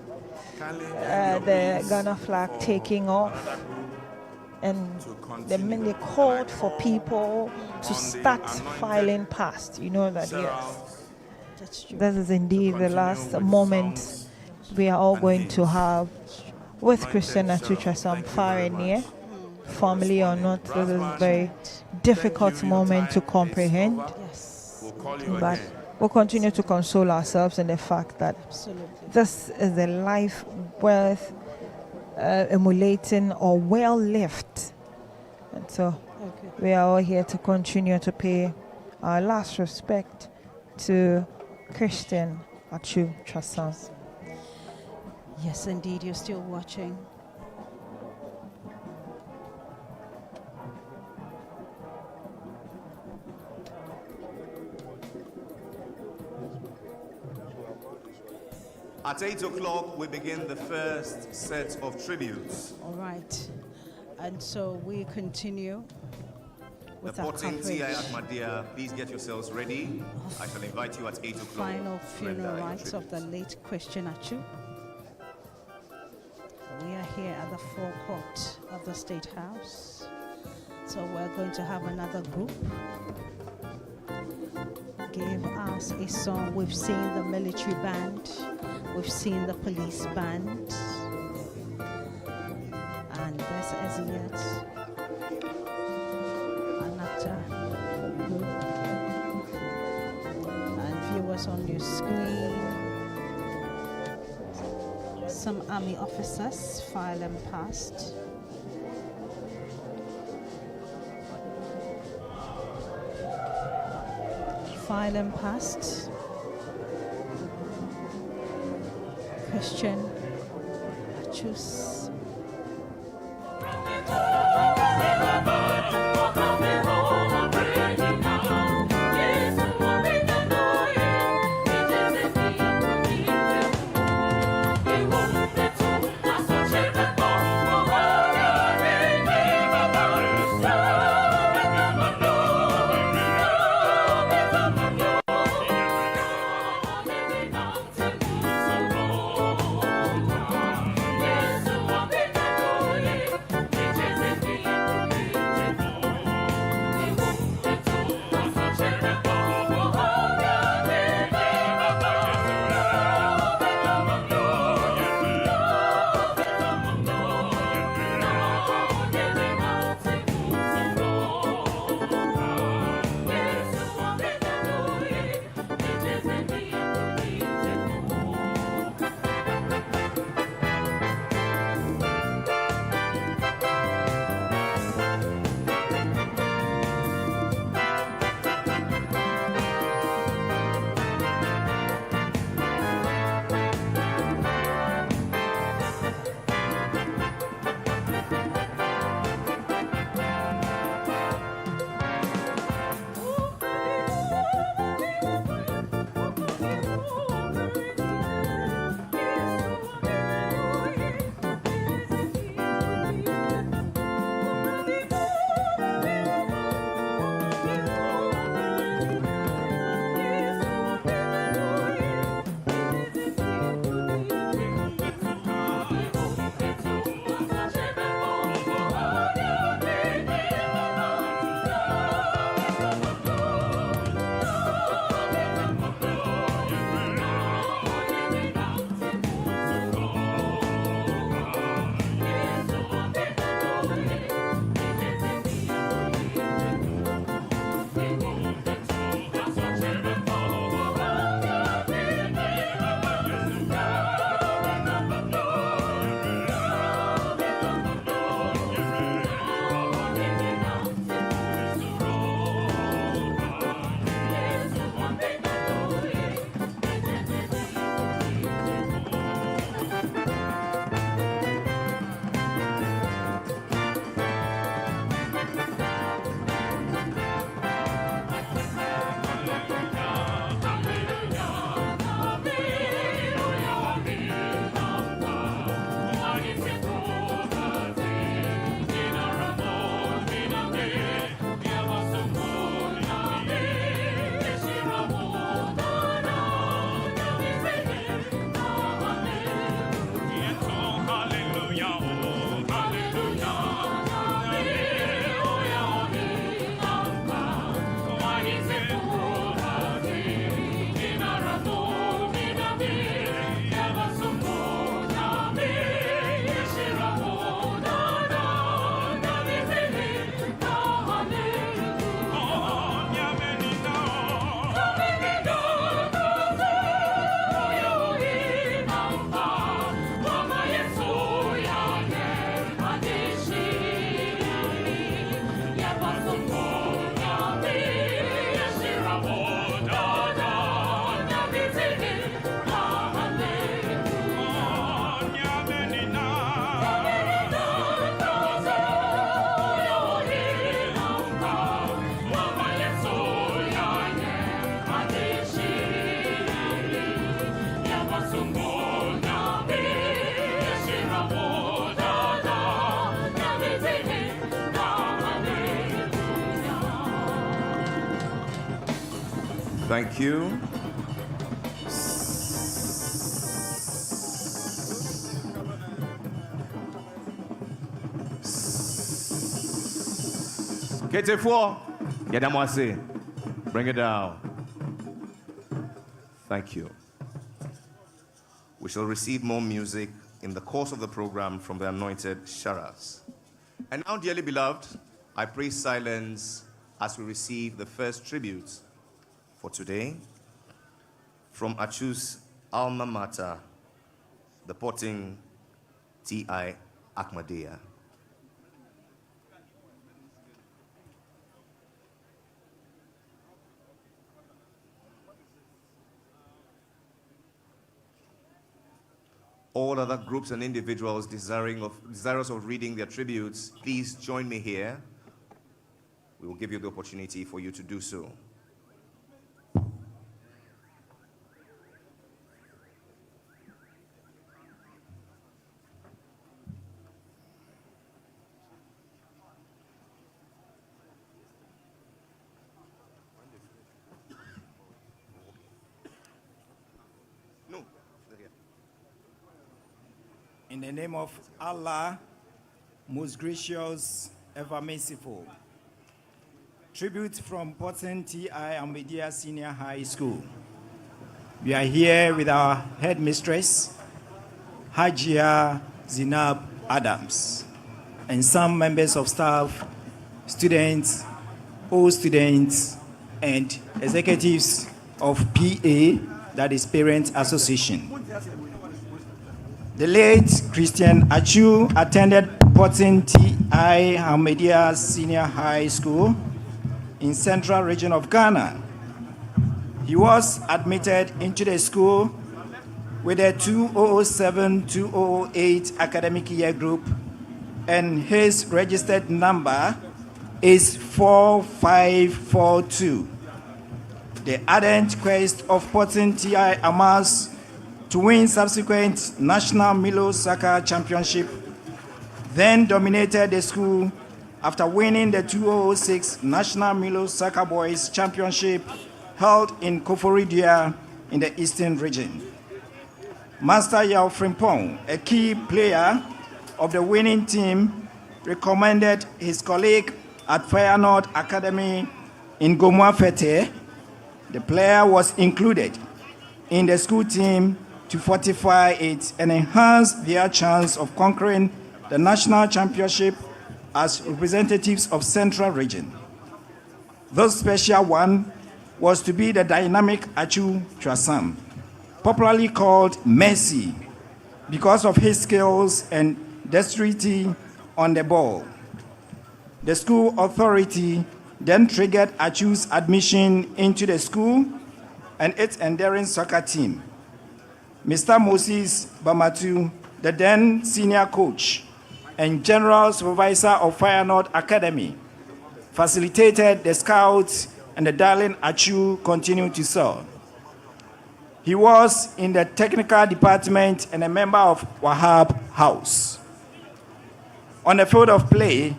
the Ghana flag taking off, and the minute they called for people to start filing past, you know that yes, this is indeed the last moment we are all going to have with Christian Atsu, far and near, family or not. This is a very difficult moment to comprehend, but we'll continue to console ourselves in the fact that this is a life worth emulating or well lived. And so we are all here to continue to pay our last respect to Christian Atsu. Yes, indeed, you're still watching. At 8 o'clock, we begin the first set of tributes. All right. And so we continue with the our Porting coverage. T.I. Ahmadiyya, please get yourselves ready. I shall invite you at 8 o'clock. Final to render funeral your rites of the late Christian Atsu. We are here at the forecourt of the State House. So we're going to have another group give us a song. We've seen the military band, we've seen the police band, and this is yet another group. And viewers on your screen, some army officers file them past. File them past. Christian Atsu. Thank you. KT4, Yadamwase, bring it down. Thank you. We shall receive more music in the course of the program from the anointed Sharas. And now, dearly beloved, I pray silence as we receive the first tribute for today from Atsu's alma mater, the Potting T.I. Ahmadiyya. All other groups and individuals desirous of reading their tributes, please join me here. We will give you the opportunity for you to do so. In the name of Allah, most gracious, ever merciful. Tribute from Potting T.I. Ahmadiyya Senior High School. We are here with our headmistress, Hajia Zinab Adams, and some members of staff, students, all students, and executives of PA, that is Parent Association. The late Christian Atsu attended Potting T.I. Ahmadiyya Senior High School in Central Region of Ghana. He was admitted into the school with a 2007-2008 academic year group, and his registered number is 4542. The ardent quest of Potting T.I. Amas to win subsequent National Milo Soccer Championship, then dominated the school after winning the 2006 National Milo Soccer Boys Championship held in Koforidua in the Eastern Region. Master Yao Frimpong, a key player of the winning team, recommended his colleague at Feyenoord Academy in Gomoafete. The player was included in the school team to fortify it and enhance their chance of conquering the national championship as representatives of Central Region. The special one was to be the dynamic Atsu Trasam, popularly called Messi, because of his skills and dexterity on the ball. The school authority then triggered Atsu's admission into the school and its enduring soccer team. Mr. Moses Bamatu, the then senior coach and general supervisor of Feyenoord Academy, facilitated the scouts, and the darling Atsu continued to serve. He was in the technical department and a member of Wahab House. On the field of play,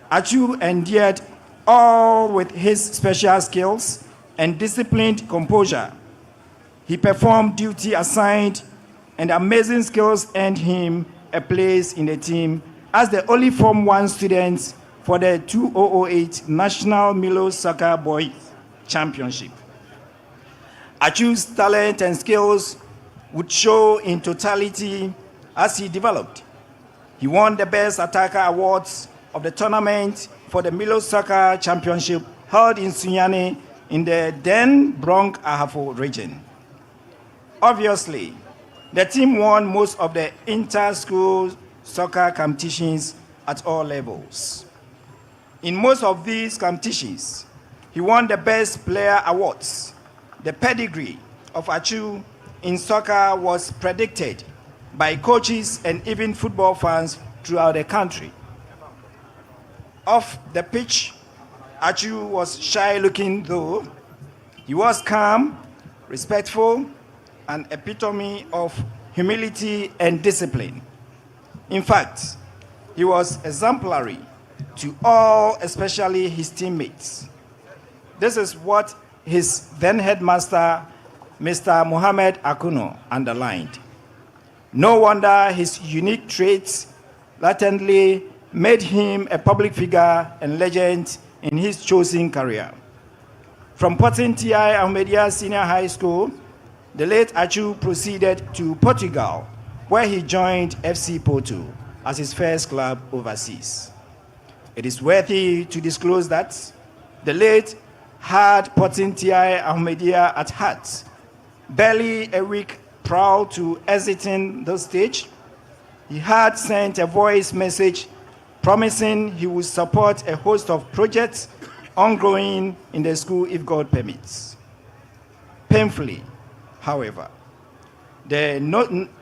Atsu endeared all with his special skills and disciplined composure. He performed duty assigned, and amazing skills earned him a place in the team as the only Form 1 student for the 2008 National Milo Soccer Boys Championship. Atsu's talent and skills would show in totality as he developed. He won the Best Attacker Awards of the tournament for the Milo Soccer Championship held in Sunyani in the then Bronx Ahafo region. Obviously, the team won most of the inter-school soccer competitions at all levels. In most of these competitions, he won the Best Player Awards. The pedigree of Atsu in soccer was predicted by coaches and even football fans throughout the country. Off the pitch, Atsu was shy-looking though. He was calm, respectful, an epitome of humility and discipline. In fact, he was exemplary to all, especially his teammates. This is what his then headmaster, Mr. Mohammed Akuno, underlined. No wonder his unique traits latently made him a public figure and legend in his chosen career. From Potin T.I. Ahmedia Senior High School, the late Atsu proceeded to Portugal, where he joined FC Porto as his first club overseas. It is worthy to disclose that the late had Potin T.I. Ahmedia at heart. Barely a week prior to exiting the stage, he had sent a voice message promising he would support a host of projects ongoing in the school if God permits. Painfully, however, the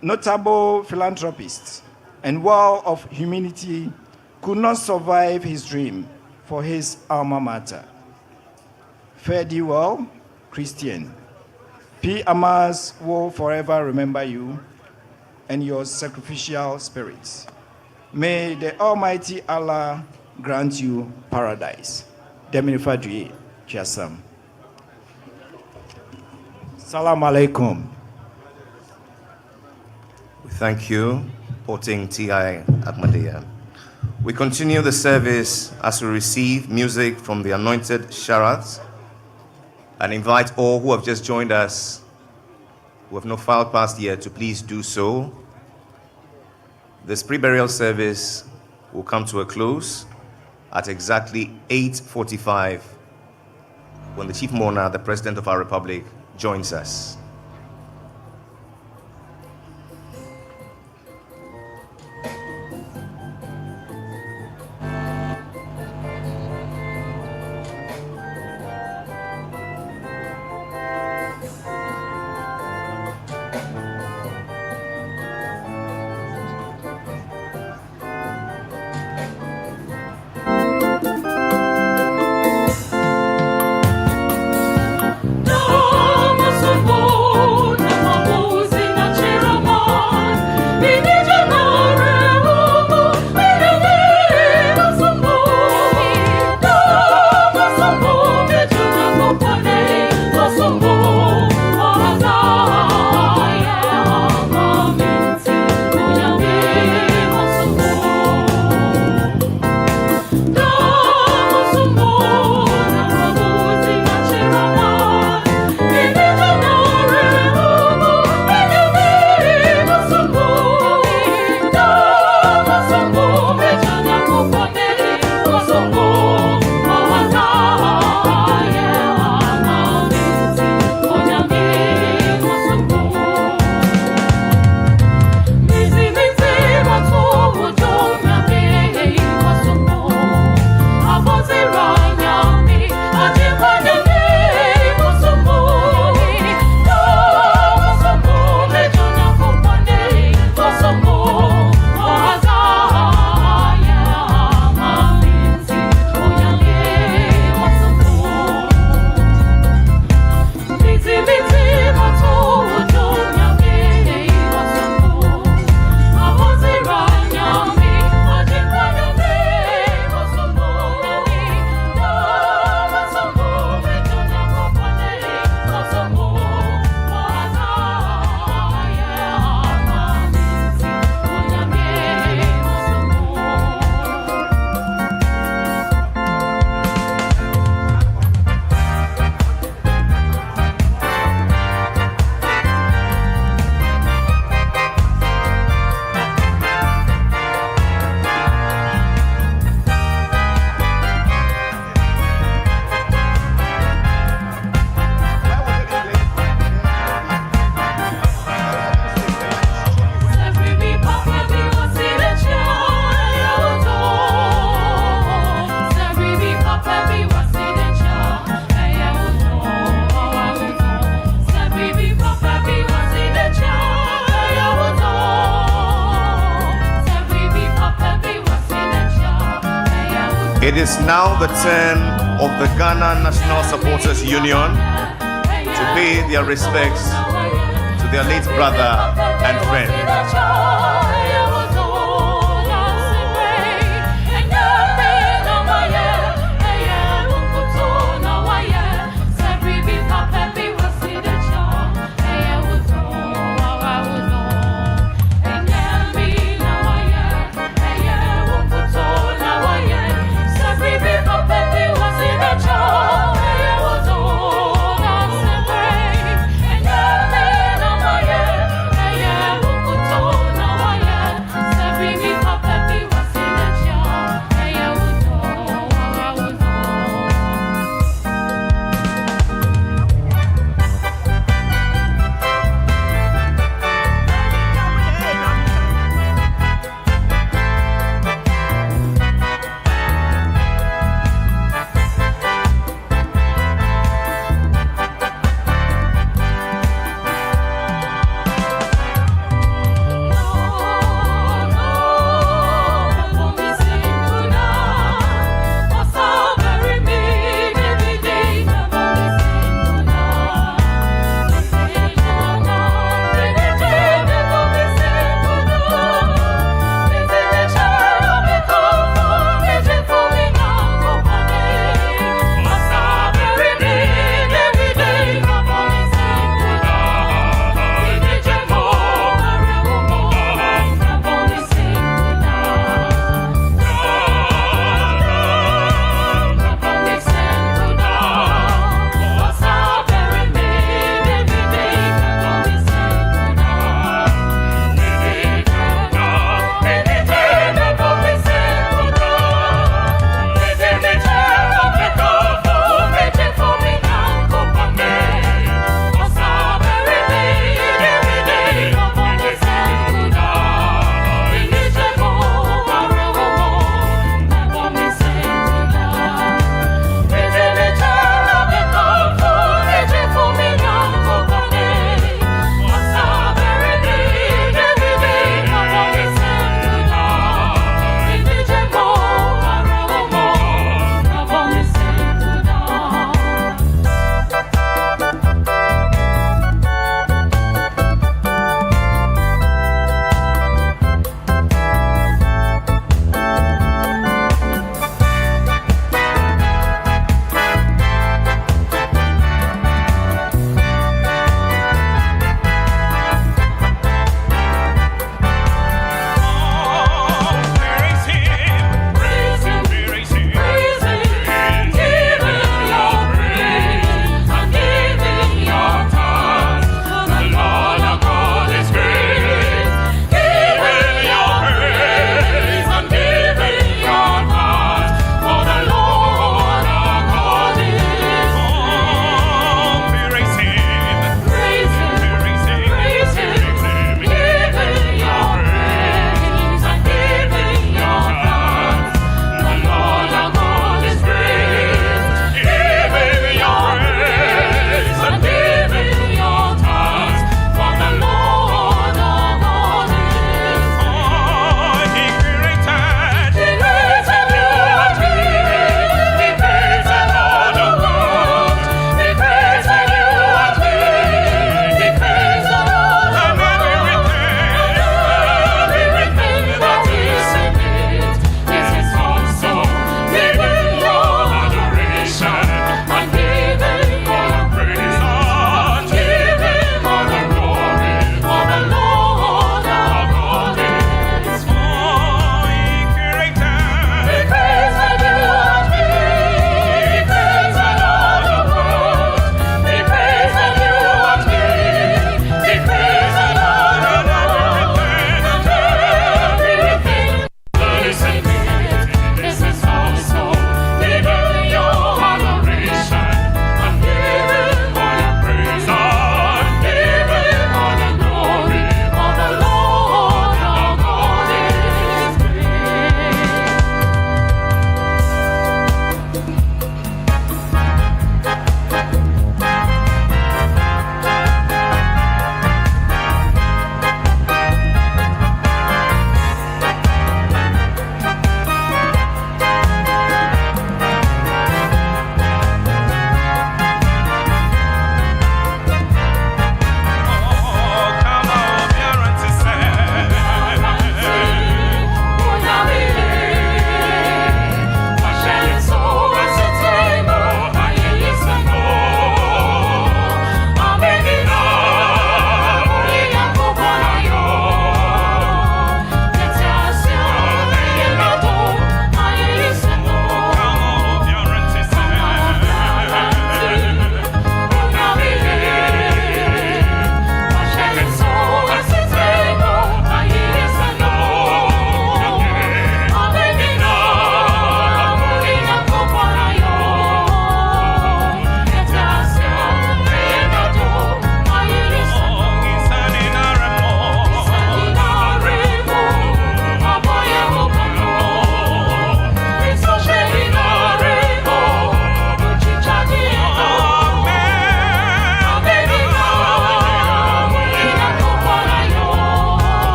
notable philanthropist and well of humanity could not survive his dream for his alma mater. Fare thee well, Christian. P. Amas will forever remember you and your sacrificial spirits. May the Almighty Allah grant you paradise. Deminifadri Chiasam. Salam alaikum. We thank you, Poting T.I. Ahmedia. We continue the service as we receive music from the anointed Sharats and invite all who have just joined us, who have not filed past yet, to please do so. This pre-burial service will come to a close at exactly 8:45 when the Chief Mourner, the President of our Republic, joins us. More. It is now the turn of the Ghana National Supporters Union to pay their respects to their late brother and friend.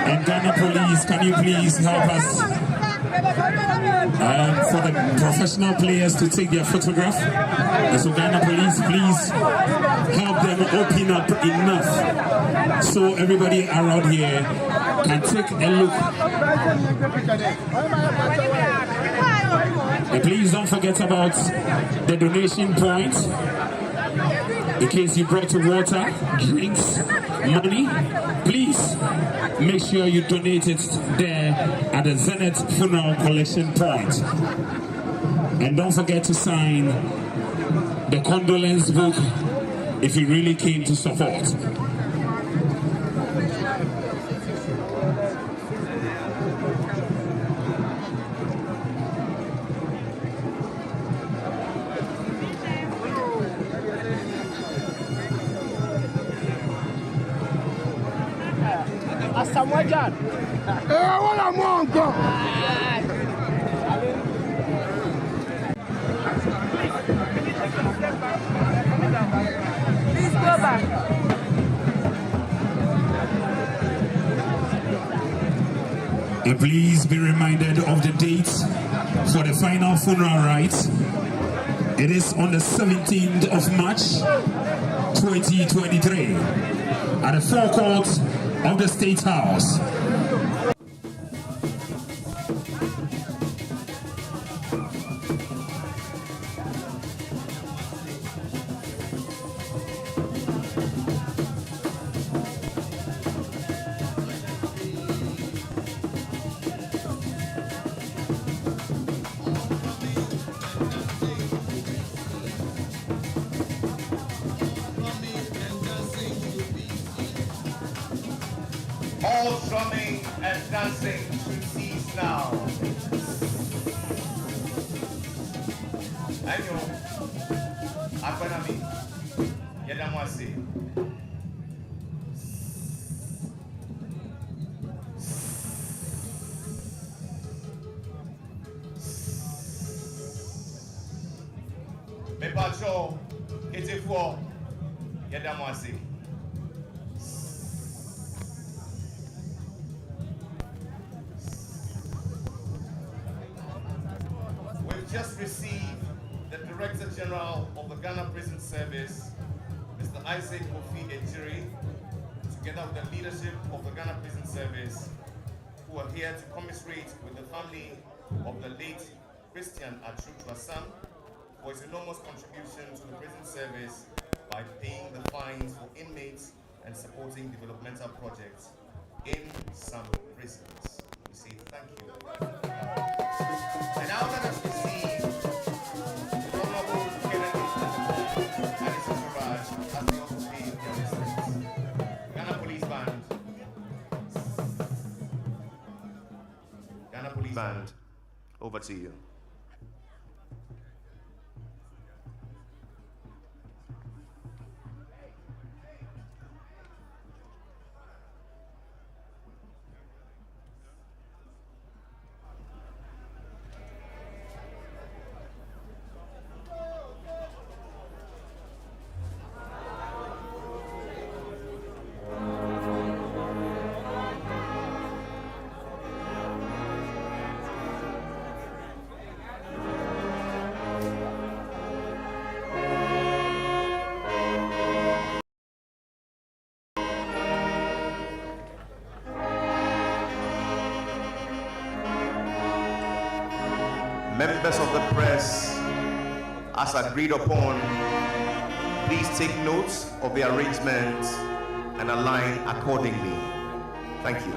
And Ghana Police, can you please help us for the professional players to take their photograph? And so Ghana Police, please help them open up enough so everybody around here can take a look. And please don't forget about the donation point. In case you brought water, drinks, money, please make sure you donate it there at the Zenith Funeral Collection Point. And don't forget to sign the condolence book if you really came to support. John. What am I going? Please go back. And please be reminded of the date for the final funeral rites. It is on the 17th of March 2023 at the forecourt of the State House. All drumming and dancing should cease now. Ayo, Akwanami, Yedamwasi. Mepacho, Ketefo, Yedamwasi. Just received the Director General of the Ghana Prison Service, Mr. Prez Akuffo Atsu, together with the leadership of the Ghana Prison Service, who are here to commiserate with the family of the late Prez Akuffo Atsu for his enormous contribution to the prison service by paying the fines for inmates and supporting developmental projects in some prisons. We say thank you. And now let us receive the Honorable Kennedy and his entourage as they also pay their respects. Ghana Police Band. Ghana Police Band, over to you. Members of the press, as agreed upon, please take notes of the arrangement and align accordingly. Thank you.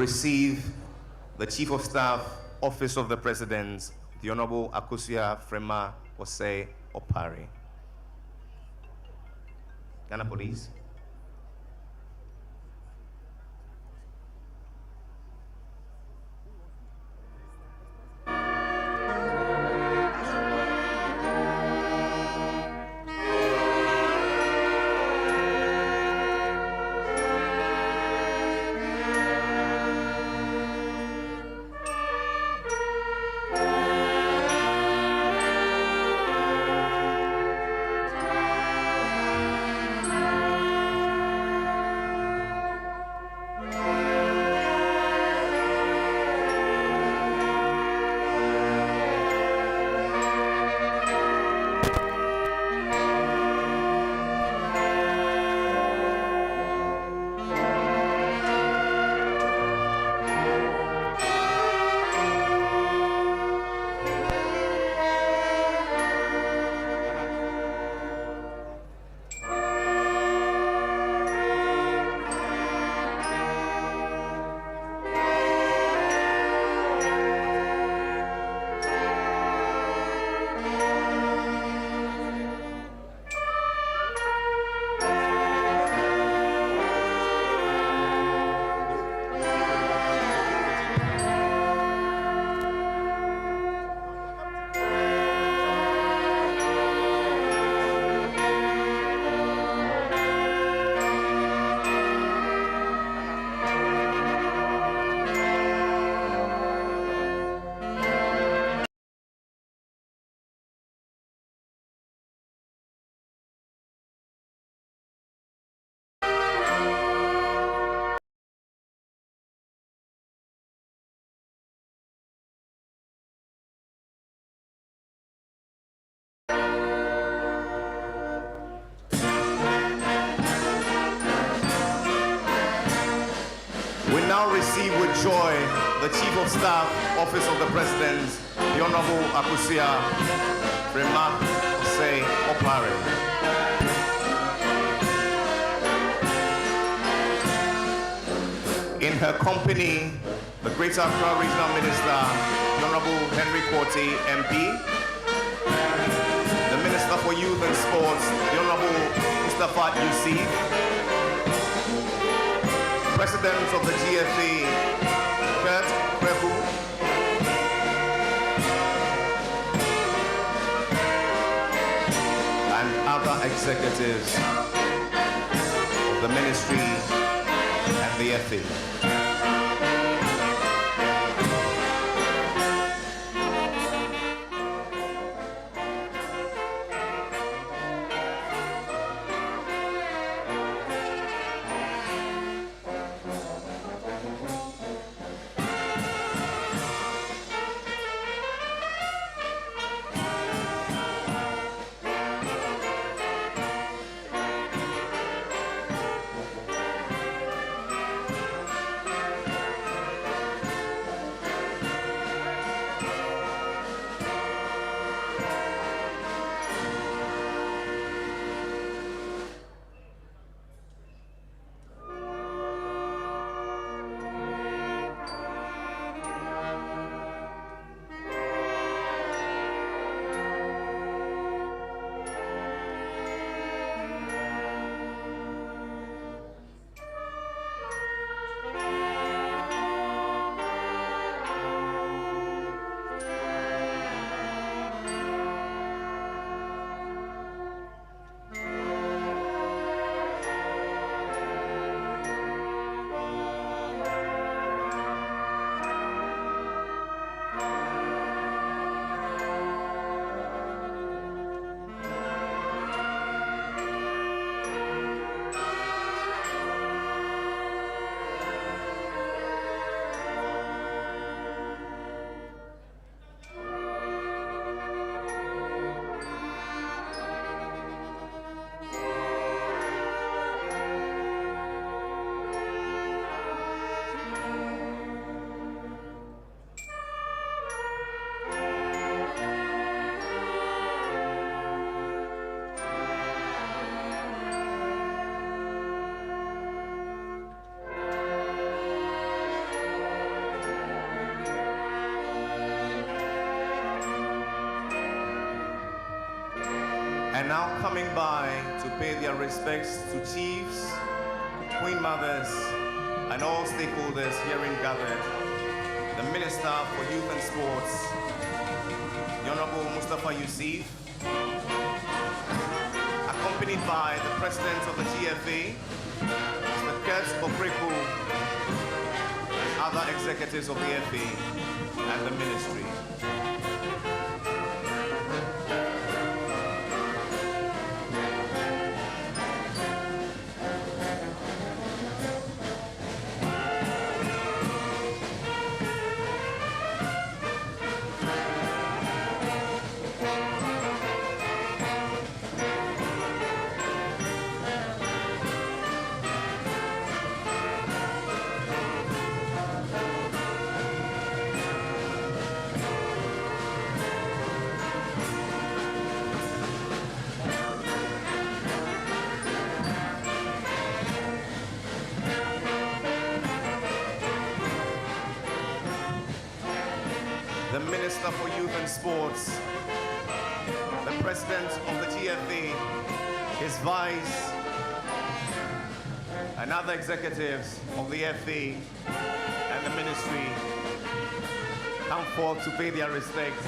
receive the Chief of Staff, Office of the President, the Honorable Akusia Frema Osei Opare. Ghana Police. Now receive with joy the Chief of Staff, Office of the President, the Honorable Akusia Frema Osei Opare. In her company, the Greater Accra Regional Minister, the Honorable Henry Quartey, MP, the Minister for Youth and Sports, the Honorable Mustafa Yusuf, President of the GFA, Kurt Prebu, and other executives of the ministry and the FA. And now coming by to pay their respects to chiefs, queen mothers, and all stakeholders herein gathered, the Minister for Youth and Sports, the Honorable Mustafa Yusuf, accompanied by the President of the GFA, Mr. Prez Akuffo, and other executives of the FA and the Ministry. The Minister for Youth and Sports, the President of the GFA, his Vice, and other executives of the FA and the Ministry come forth to pay their respects.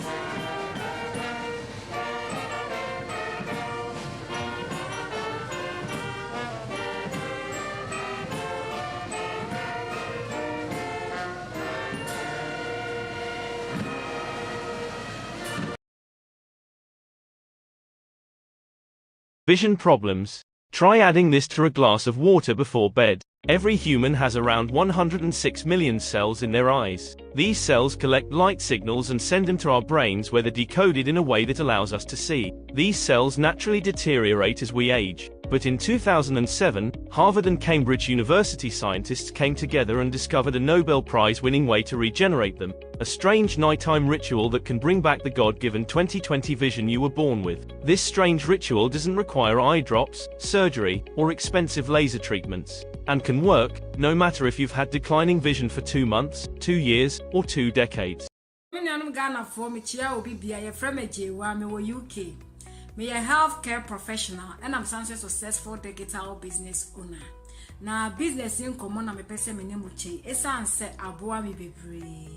Vision problems? Try adding this to a glass of water before bed. Every human has around 106 million cells in their eyes. These cells collect light signals and send them to our brains where they're decoded in a way that allows us to see. These cells naturally deteriorate as we age. But in 2007, Harvard and Cambridge University scientists came together and discovered a Nobel Prize-winning way to regenerate them. A strange nighttime ritual that can bring back the God-given 20/20 vision you were born with. This strange ritual doesn't require eye drops, surgery, or expensive laser treatments, and can work, no matter if you've had declining vision for 2 months, 2 years, or 2 decades. Me a healthcare professional and I'm a successful digital business owner. Na business in common na me pese me name uche. Esa anse aboa mi bebre.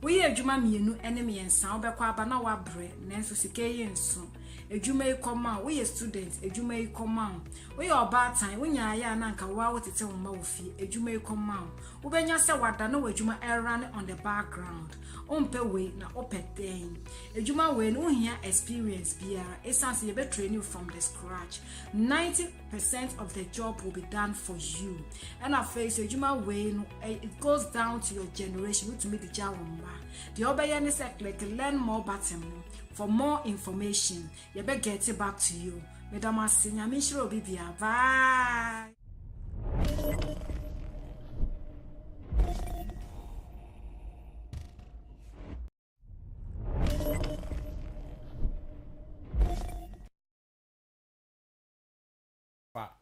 We adwuma mienu ene me ensa obekwa aba na wabre nenso sike ye nso. Adwuma yi koma we student adwuma yi koma. We oba time we nya ya na nka wa wotete wo ma wo fie adwuma yi koma. Wo benya se wada na adwuma run on the background. Umpe we na opeten. Ejuma we no hia experience biara. Essence you be train you from the scratch. 90% of the job will be done for you. And I face ejuma we no it goes down to your generation to meet the jawamba. The obey is like learn more button. For more information, you better get it back to you. Madam Asinya Mishro Bibia. Bye.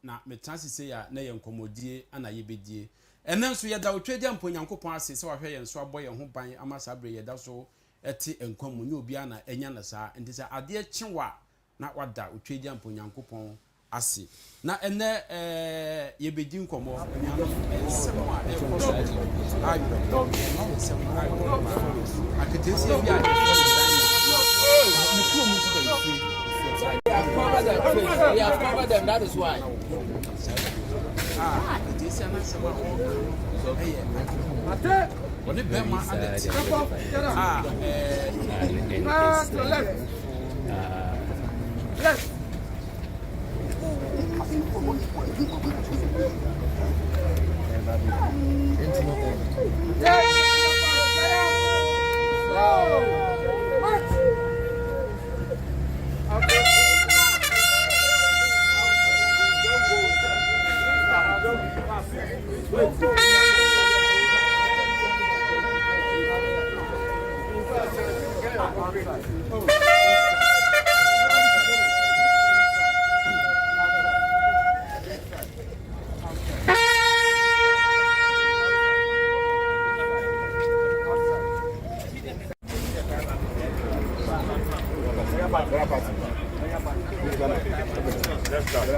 Na me chance say ya na ye nkomodie ana ye bedie enen so ye da otwedi ampo nyankopon ase se wa hwe ye nso aboye ho ban ama sabre ye da so eti enkomo nye obi ana enya na sa enti se ade kyewa na wada otwedi ampo nyankopon ase na ene ye bedi nkomo nyano ensemo a e ko so ayi aketesi bi a We have covered them. We have covered them. That is why. It is an answer. What if Bema and the left. Let's start.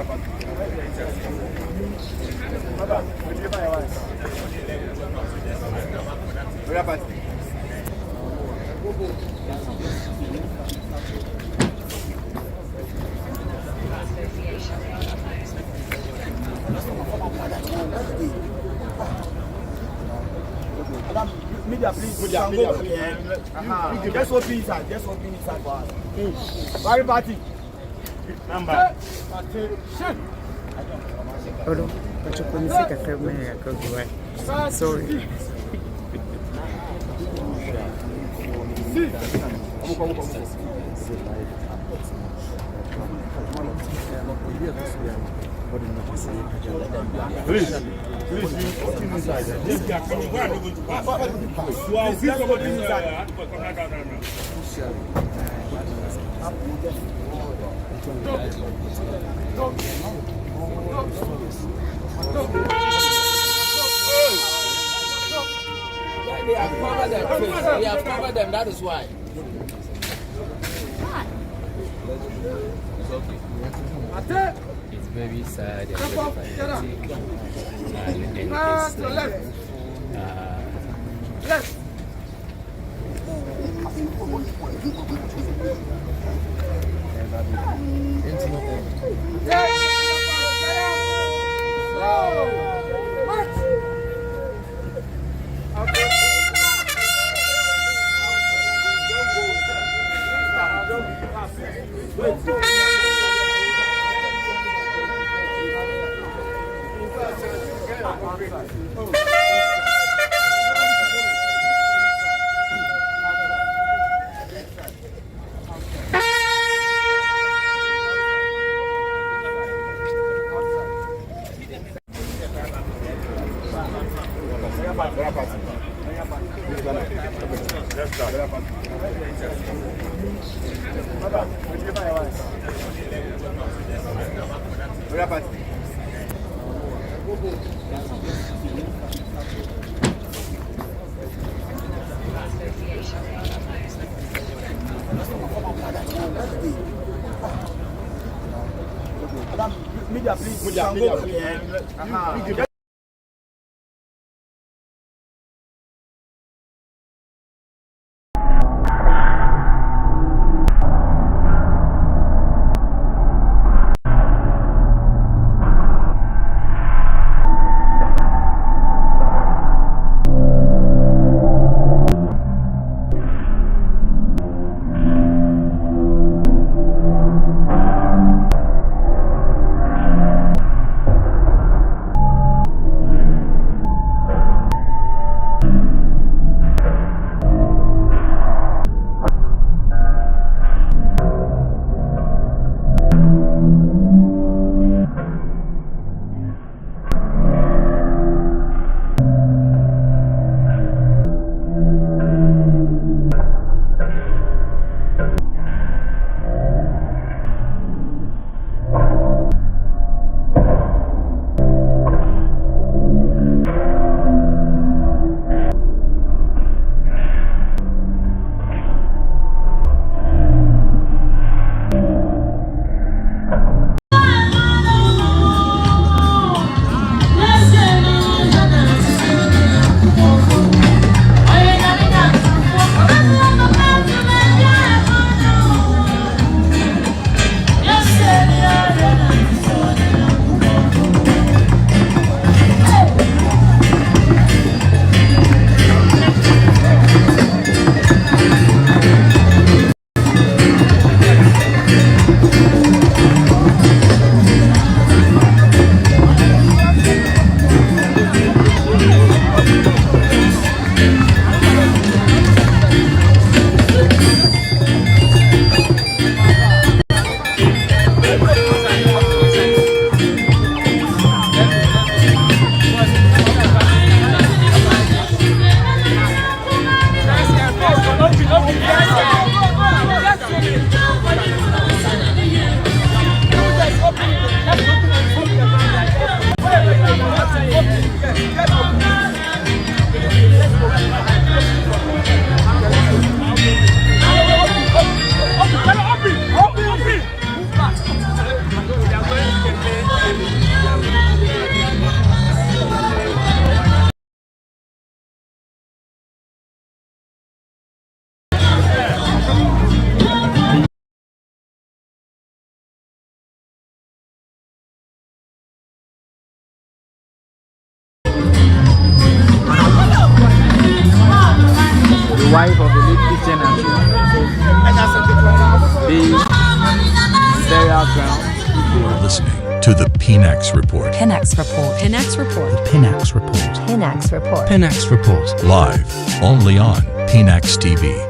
Media, please. Media. Just open inside. Just open inside for us. Very party. Number. Hold on. But you couldn't see the camera. Sorry. Please, you open inside. They have covered their face. They have covered them, that is why. It's very sad and very pathetic. Left. Media, please. Media. background. You are listening to the PNAX Report. PNAX Report. PNAX Report. The PNAX Report. PNAX Report. PNAX Report. Live only on PNAX TV.